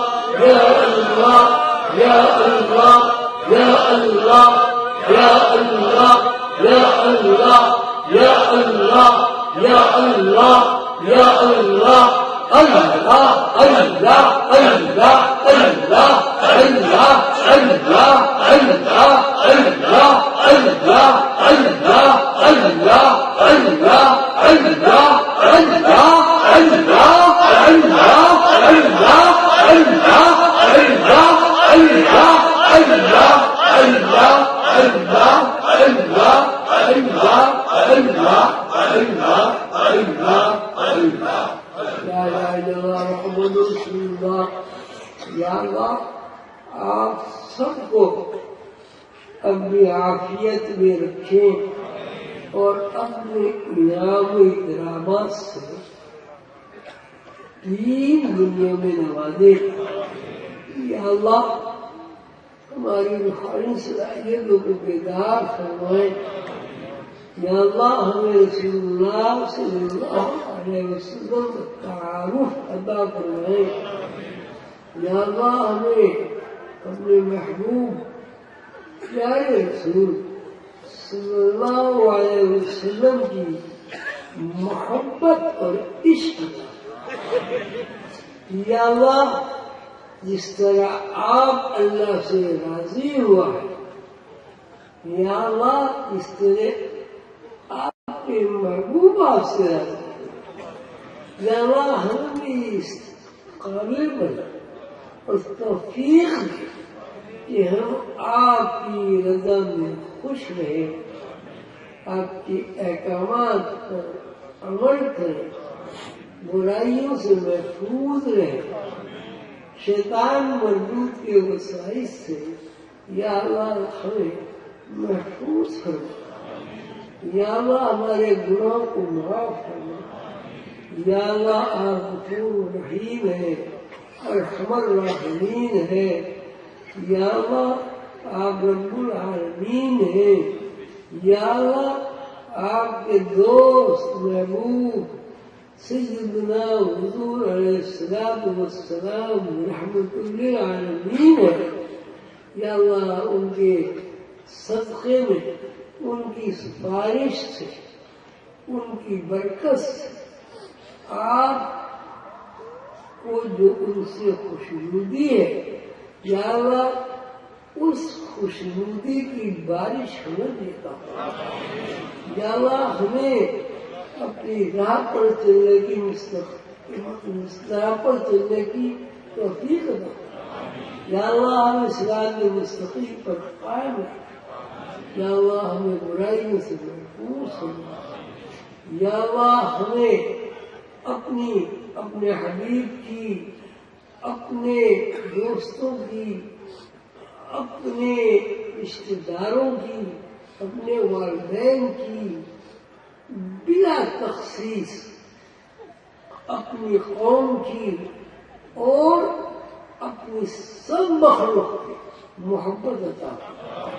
اللہ اللہ اللہ اللہ اللہ اللہ اللہ اللہ اللہ اللہ اللہ اللہ اللہ یا اللہ آپ سب کو اپنی عافیت میں رکھیں اور اپنے انعام و اکرامات سے تین دنیا میں نوازے. یا اللہ ہماری روحانی صلاحیتوں کو بیدار فرمائے. یا اللہ ہمیں رسول اللہ صلی اللہ علیہ وسلم کا تعارف عطا فرمائے. یا اللہ ہمیں اپنے محبوب پیارے رسول صلی اللہ علیہ وسلم کی محبت اور عشق. یا اللہ جس طرح آپ اللہ سے راضی ہوا ہے، یا اللہ اس طرح آپ کے محبوب آپ سے راضی ہے. یا اللہ ہم بھی اس قابل بنا اور توفیق دے کہ ہم آپ کی رضا میں خوش رہیں، آپ کے احکامات پر عمل کریں، برائیوں سے محفوظ رہیں، شیطان مردود کے وسائل سے یا اللہ ہمیں محفوظ فرما. یا اللہ ہمارے گناہوں کو معاف فرما. یا اللہ آپ غفور رحیم ہے، ارحم الراحمین ہے. یا اللہ آپ رب العالمین ہیں. یا اللہ آپ کے دوست محبوب سیدنا حضور علیہ الصلوۃ والسلام رحمت للعالمین ہے. یا اللہ ان کے صدقے میں، ان کی سفارش سے، ان کی برکت سے آپ کو جو ان سے خوشنودی ہے، یا اللہ اس خوشنودی کی بارش ہمیں دیتا. یا اللہ ہمیں اپنی راہ پر چلنے کی پر چلنے کی توفیق دے. یا اللہ ہمیں صراط مستقیم پر قائم رکھ. یا اللہ ہمیں برائیوں سے محفوظ فرما. یا اللہ ہمیں اپنے حبیب کی، اپنے دوستوں کی، اپنے رشتے داروں کی، اپنے والدین کی بلا تخصیص، اپنی قوم کی اور اپنی سب مخلوق کی محبت عطا فرما.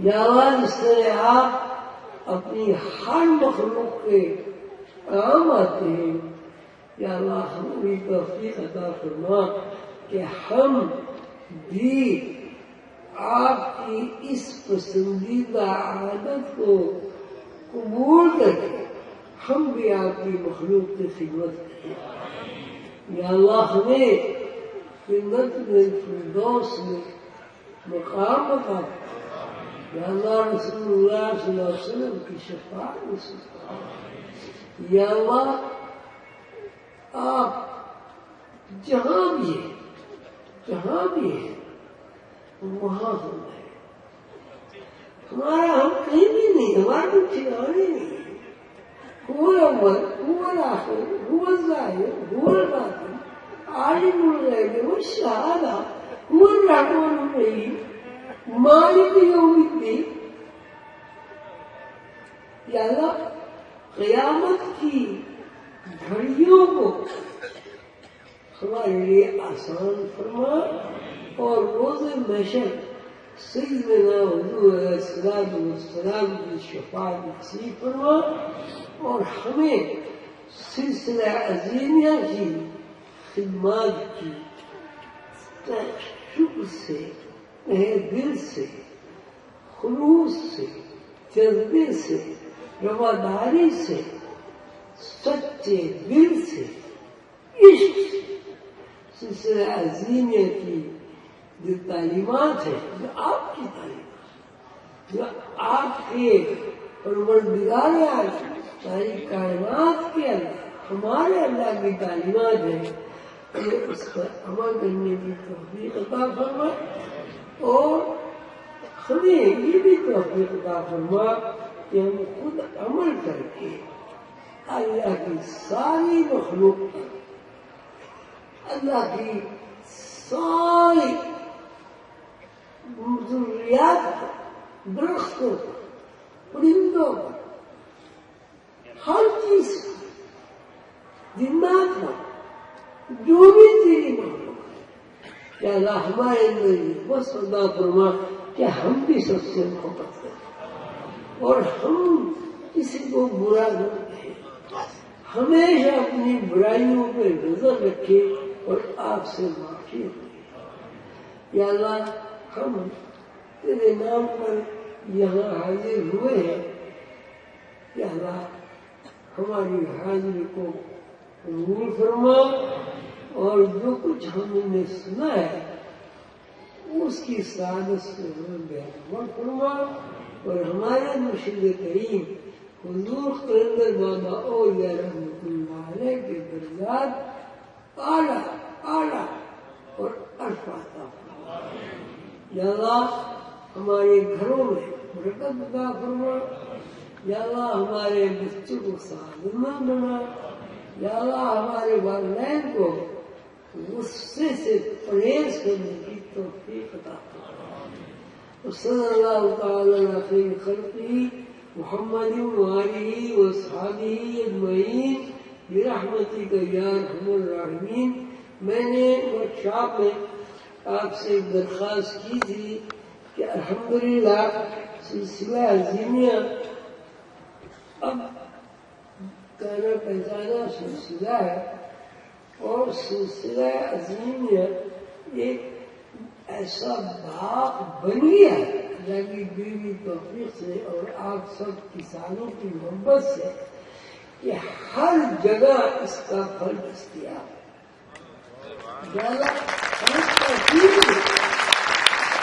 یا اللہ جس طرح آپ اپنی ہر مخلوق کے کام آتے ہیں، یا اللہ ہمیں بھی توفیق عطا فرما کہ ہم بھی آپ کی اس پسندیدہ عادت کو قبول کر کے ہم بھی آپ کی مخلوق کی خدمت کریں. یا اللہ ہمیں جنت الفردوس میں مقام عطا فرما. یا اللہ رسول اللہ صلی اللہ علیہ وسلم کی شفاعت نصیب فرما. یا اللہ آپ جہاں بھی ہیں وہاں ہم ہیں. ہمارا ہم کہیں بھی نہیں، ہمارا کوئی ٹھکانے نہیں ہے. هو الأول هو الآخر هو الظاهر هو الباطن عالم الغيب والشهادة هو الرحمن الرحيم مالك يوم الدين. یا اللہ قیامت کی گھڑیوں کو ہمارے لیے آسان فرما اور روز محشر سیدنا حضور علیہ السلام کی شفاعت نصیب فرما اور ہمیں سلسلہ عظیمیہ کی خدمات کی شکر سے، دل سے، خلوص سے، جذبے سے، رواداری سے، سچے دل سے، سلسلہ عظیمیہ کی جو تعلیمات ہیں، جو آپ کی تعلیمات، جو آپ کے پروردگار عالم ساری کائنات کے اندر ہمارے اللہ کی تعلیمات ہیں، کہ اس پر عمل کرنے کی توفیق عطا فرما اور ہمیں یہ بھی توفیق عطا فرما کہ ہم خود عمل کر کے اللہ کی ساری مخلوق پر، اللہ کی ساری ضروریات پر، درختوں پر، پرندوں پر، ہر چیز جنات پر، جو بھی تیری مخلوق ہے، کہ اللہ ہمارے اندر یہ بس عطا فرما کہ ہم بھی سب سے محبت کریں اور ہم کسی کو برا نہ کہیں، ہمیشہ اپنی برائیوں پہ نظر رکھے اور آپ سے معافی مانگے۔ یا اللہ ہم تیرے نام پر یہاں حاضر ہوئے ہیں، یا اللہ ہماری حاضری کو قبول فرما اور جو کچھ ہم نے سنا ہے اس کی سعادت سے ہمیں بہتر فرما اور ہمارے مرشد کریم حضور قلندر بابا اولیاء رحمۃ اللہ علیہ کے درجات اعلیٰ اور عرفہ عطا فرما۔ یا اللہ ہمارے گھروں میں برکت عطا فرما، یا اللہ ہمارے بچوں کو سعادتمند بنا، یا اللہ ہمارے والدین کو غصے سے پرہیز کرنے کی توفیق عطا فرما۔ صلی اللہ تعالی علی خیر خلقہ محمد وآلہ وصحبہ اجمعین برحمتک یا ارحم الراحمین۔ میں نے ورکشاپ میں آپ سے ایک درخواست کی تھی کہ الحمدللہ سلسلہ عظیمیہ اب کہنا پہچانا سلسلہ ہے اور سلسلہ عظیمیہ ایک ایسا باغ بن گیا ہے اللہ کی دیوی توفیق سے اور آپ سب کسانوں کی محبت سے کہ ہر جگہ اس کا پھل دستیاب ہے۔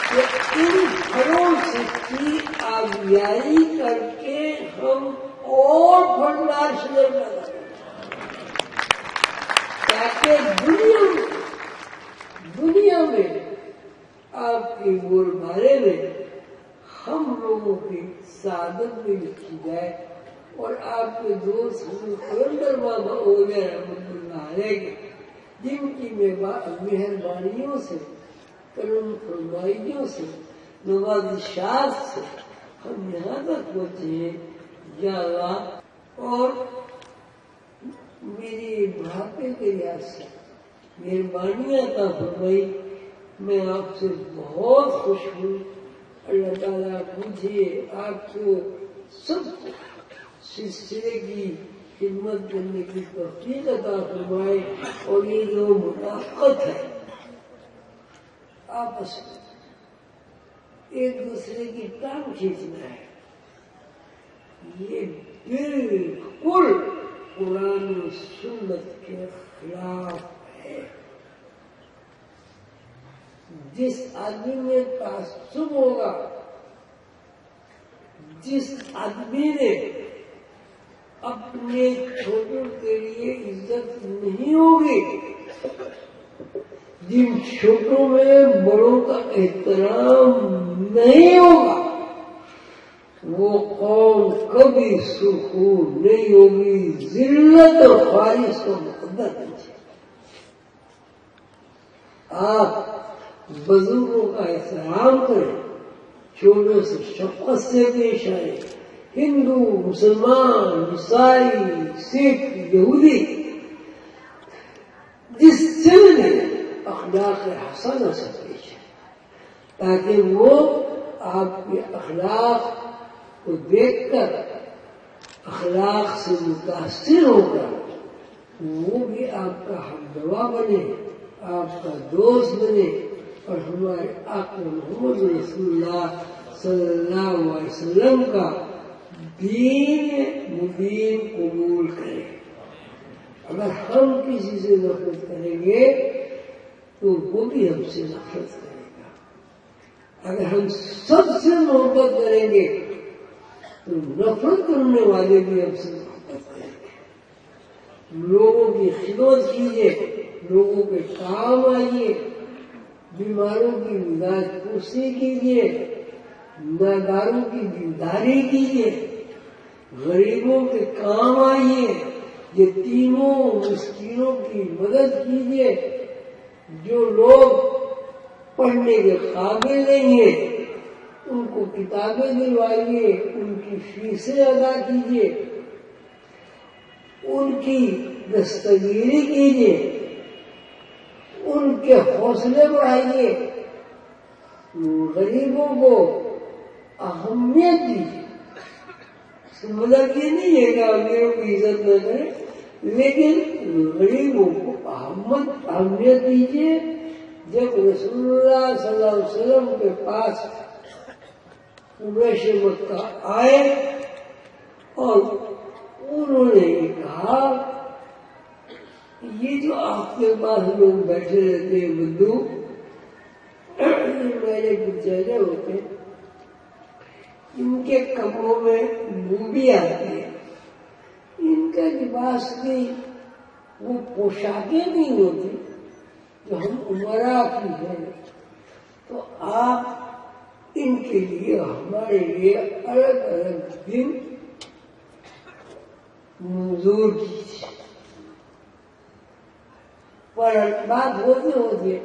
کہ ان پھلوں سے کی آبیاری کر کے ہم اور پھلدار شجر پیدا کریں تاکہ دنیا میں آپ کے بول بارے میں ہم لوگوں کی سعادت بھی لکھی جائے اور آپ کے دوست قلندر بابا اولیاء رحمۃ اللہ علیہ کے جن کی مہربانیوں سے، کرم فرمائیوں سے، نوازشات سے ہم یہاں تک پہنچے ہیں یا اللہ، اور میری بڑھاپے کے لحاظ سے مہربانیاں عطا فرمائی۔ میں آپ سے بہت خوش ہوں۔ اللہ تعالیٰ مجھے آپ کو سب کو سلسلے کی خدمت کرنے کی توفیق عطا فرمائے اور یہ جو منافقت ہے آپس میں ایک دوسرے کی ٹانگ کھینچنا ہے، یہ بالکل قرآن و سنت کے خلاف ہے۔ جس آدمی میں تعصب ہوگا، جس آدمی نے اپنے چھوٹوں کے لیے عزت نہیں ہوگی، جن چھوٹوں میں بڑوں کا احترام نہیں ہوگا، وہ قوم کبھی سکون نہیں ہوگی، ذلت اور خواہش کو مقدر کیجیے۔ آپ بزرگوں کا احترام کریں، چھوٹوں سے شفقت سے پیش آئے، ہندو، مسلمان، عیسائی، سکھ، یہودی، جس سے بھی اخلاق حسنہ سے پیش آئے تاکہ وہ آپ کے اخلاق کو دیکھ کر اخلاق سے متاثر ہو کر وہ بھی آپ کا ہمدوا بنے، آپ کا دوست بنے اور ہمارے آقا محمد رسول اللہ صلی اللہ علیہ وسلم کا دین مبین قبول کرے۔ اگر ہم کسی سے نفرت کریں گے تو وہ بھی ہم سے نفرت کرے گا. اگر ہم سب سے محبت کریں گے تو نفرت کرنے والے بھی ہم سے محبت کریں گے. لوگوں کی خدمت کیجیے, لوگوں کے کام آئیے, بیماروں کی مزاج پرسی کیجیے, ناداروں کی دینداری کیجیے, غریبوں کے کام آئیے, یتیموں مسکینوں کی مدد کیجیے. جو لوگ پڑھنے کے قابل نہیں ہیں ان کو کتابیں دلوائیے, ان کی فیسیں ادا کیجیے, ان کی دستگیری کیجیے, ان کے حوصلے بڑھائیے, غریبوں کو اہمیت دیجیے. مطلب یہ نہیں ہے کہ امیروں کی عزت نہ کریں, لیکن غریبوں کو اہمیت دیجیے. جب رسول اللہ صلی اللہ علیہ وسلم کے پاس قریش مکہ آئے اور انہوں نے یہ کہا, یہ جو آپ کے پاس لوگ بیٹھے رہتے ہیں بدو, میرے کچھ چہرے ہوتے, ان کے کپڑوں میں بو بھی آتی ہے, ان کا لباس بھی, وہ پوشاکیں نہیں ہوتی جو ہم عمرا کی ہیں, تو آپ ان کے لیے ہمارے لیے الگ الگ دن منظور کیجیے. پر بات ہوتے ہوتے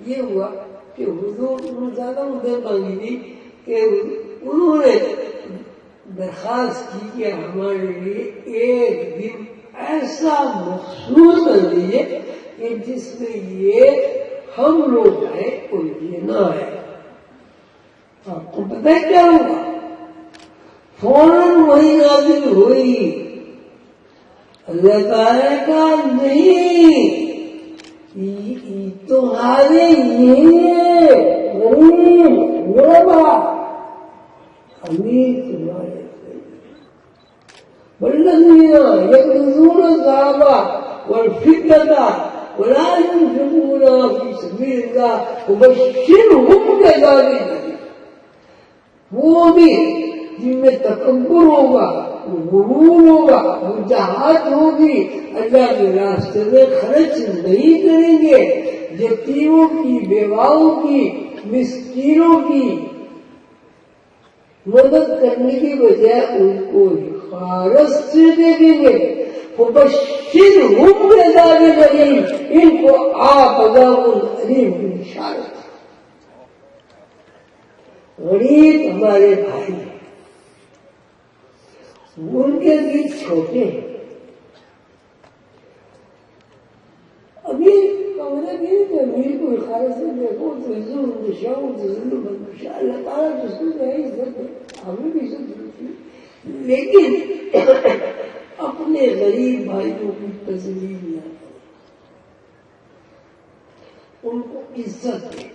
یہ ہوا کہ حضور نے زیادہ مدد مانگی تھی کہ انہوں نے درخواست کی کہ ہمارے لیے ایک دن ایسا مخصوص کر دیجیے کہ جس میں یہ ہم لوگ آئے اور یہ نہ آئے. آپ کو پتہ ہے کیا ہوگا؟ فوراً وہی نازل ہوئی, اللہ تعالیٰ کا نہیں, تمہارے یہ غریب غربا امیر تمہارے والذین یقرضون الذهب والفضة ولا ينفقونها في سبيل الله وبشرهم بعذاب أليم. وہ بھی جن میں تکبر ہوگا, غرور ہوگا, وجاہت ہوگی, اللہ کے راستے میں خرچ نہیں کریں گے, یتیموں کی, بیواؤں کی, مسکینوں کی مدد کرنے کی بجائے ان کو حفاظت سے دیکھیں گے. وبشرهم بعذاب أليم, ان کو آپ عذاب الیم کی بشارت. غریب ہمارے بھائی ہیں, ان کے دل چھوٹے ہیں. امیر کمرے کی امیر کو حفاظت سے دیکھو تو اللہ تعالیٰ جس کو ہے عزت ہے, ہمیں بھی عزت ملتی ہے, لیکن اپنے غریب بھائیوں کی تسلیم نہ کریں, ان کو عزت دیں,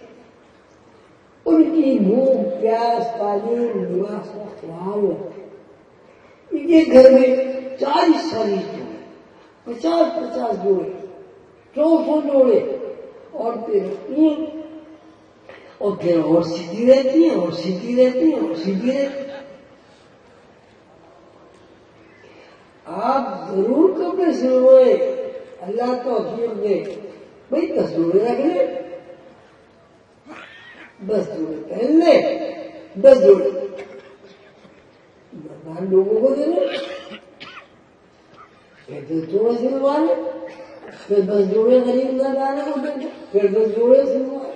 ان کی بھوک پیاس تعلیم لباس کا خیال رکھیں. ان کے گھر میں 40 جوڑے, 50 جوڑے, 400 جوڑے عورتیں رکھتی ہیں, اور پھر اور سیدھی رہتی ہیں, اور سیدھی رہتی ہیں, اور سیدھی رہتی ہیں. آپ ضرور کپڑے سلوائیں, اللہ توفیق دے. بھائی 10 جوڑے رکھ لیں, 10 جوڑے پہن لیں, 10 جوڑے مردان لوگوں کو دے لیں, پھر 10 جوڑے سلوا لیں, پھر 10 جوڑے غریب ناداروں کو دے لیں, پھر 10 جوڑے سلوا لیں.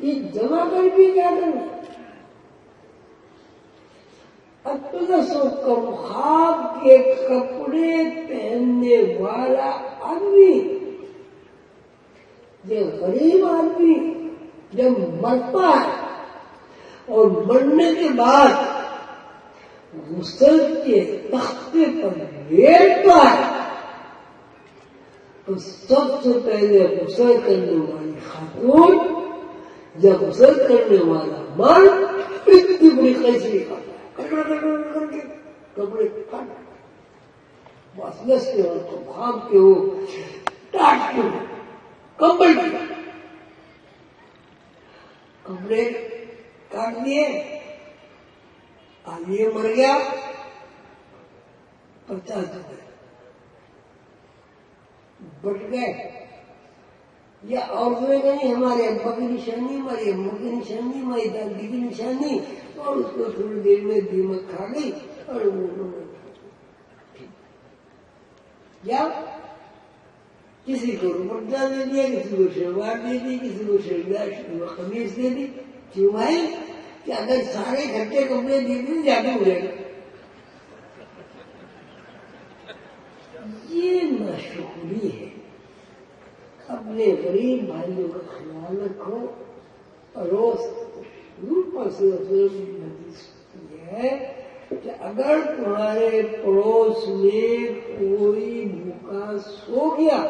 یہ جمع کر بھی کیا کرنا؟ اطلس و کمخاب کے کپڑے پہننے والا آدمی, یہ غریب آدمی جب مرتا ہے اور مرنے کے بعد غسل کے تختے پر لیٹتا ہے, تو سب سے پہلے غسل کرنے والی خاتون جب غسل کرنے والا مرد اتنی بڑی قیسی کرتا ہے, کر کے کپڑے کٹ بس لس کے اور تو بھاگ کے ہو ٹاٹ کے کمبل ٹکڑے کاٹ دیے، آج یہ مر گیا 50 ٹکڑے بٹ گئے، یا عورتوں نے کہیں ہمارے ابا کی نشانی، ہماری اماں کی نشانی، ہماری دادی کی نشانی، اور اس کو تھوڑی دیر میں دیمک کھا گئی اور یا کسی کو دوپٹہ دے دیا، کسی کو شلوار دے دی، کسی کو شلوار قمیص دے دی، کیوں بھائی کہ اگر سارے گھٹے کپڑے دے دی جادو ہو جائے گا۔ یہ ناشکری ہے۔ اپنے غریب بھائیوں کا خیال رکھو۔ پڑوس یہ ہے کہ اگر تمہارے پڑوس میں کوئی بھوکا سو گیا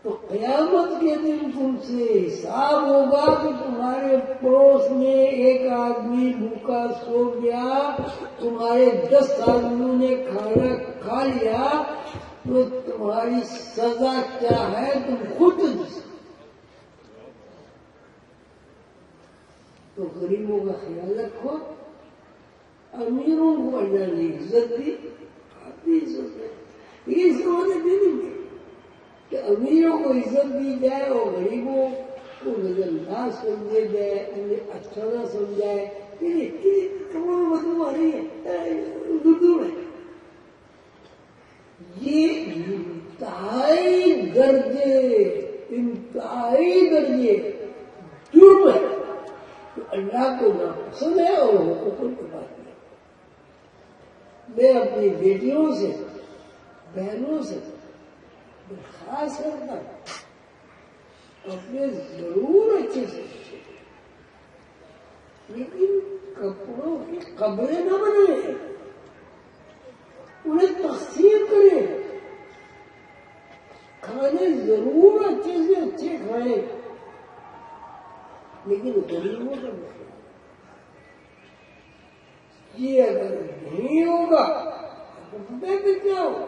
تو قیامت کے دن تم سے حساب ہوگا کہ تمہارے پڑوس میں ایک آدمی بھوکا سو گیا، تمہارے 10 آدمیوں نے کھانا کھا لیا، تو تمہاری سزا کیا ہے تم خود۔ تو غریبوں کا خیال رکھو، امیروں کو اللہ نے عزت دی، آپ بھی عزت دیں۔ یہ سمجھ دے دیں گے کہ امیروں کو عزت دی جائے اور غریبوں کو نظر انداز سمجھے جائے، انہیں اچھا نہ سمجھائے، مطلب آ رہی ہے اردو میں۔ یہ انتہائی درجے جرم ہے، تو اللہ کو ناپسند ہے اور حقوق کے بات میں۔ میں اپنی بیٹیوں سے، بہنوں سے درخواست کرتا ہوں، اپنے ضرور اچھے سے، لیکن کپڑوں کی قبریں نہ بنائیں، انہیں تقسیم کریں، کھانے ضرور اچھے سے اچھے کھائیں، لیکن غریبوں کا مسئلہ یہ اگر نہیں ہوگا تو پتہ کہ کیا ہوگا؟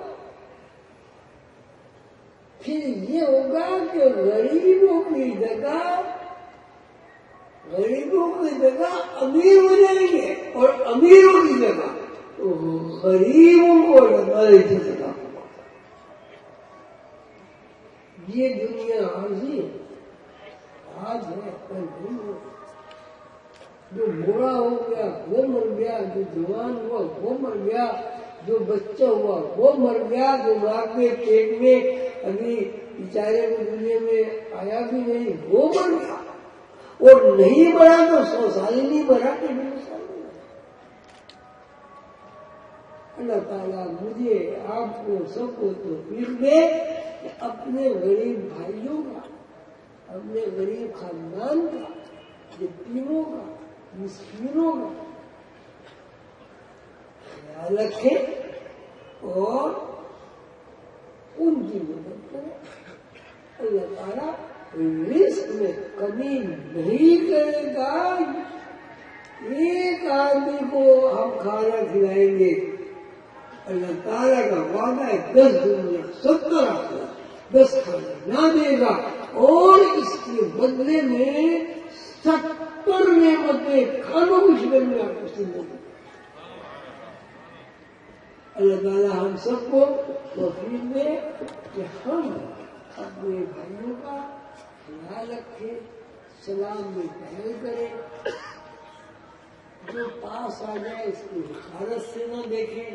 پھر یہ ہوگا کہ غریبوں کی جگہ امیر ہو جائیں گے، اور امیروں کی جگہ غریبوں کو لگانے کی جگہ۔ یہ دنیا عارضی ہے، آج ہے کل نہیں ہو۔ جو بوڑھا ہو گیا وہ مر گیا، جو جوان ہوا وہ مر گیا، جو بچہ ہوا وہ مر گیا، جو ماں کے پیٹ میں ابھی بیچارے کو دنیا میں آیا بھی نہیں وہ مر گیا، اور نہیں مرا تو 100 سال ہی نہیں مرا کہ 100 سال نہیں مرا۔ اللہ تعالیٰ مجھے آپ کو سب کو توفیق دے کہ اپنے غریب بھائیوں کا، اپنے غریب خاندان کا، یتیموں کا، مسکینوں کا خیال رکھیں اور ان کی مدد کریں۔ اللہ تعالیٰ رزق میں کمی نہیں کرے گا۔ ایک آدمی کو ہم کھانا کھلائیں گے، اللہ تعالیٰ کا وعدہ ہے 10 دنیا 70 آخرت 10 کھانا نہ دے گا، اور اس کے بدلے میں 70 نعمتیں کھانوں کی شکل میں آپ کو سن دیں گے۔ اللہ تعالیٰ ہم سب کو توفیق دے کہ ہم اپنے بھائیوں کا خیال رکھیں، سلام میں پہل کریں، جو پاس آ جائے اس کو حقارت سے نہ دیکھیں،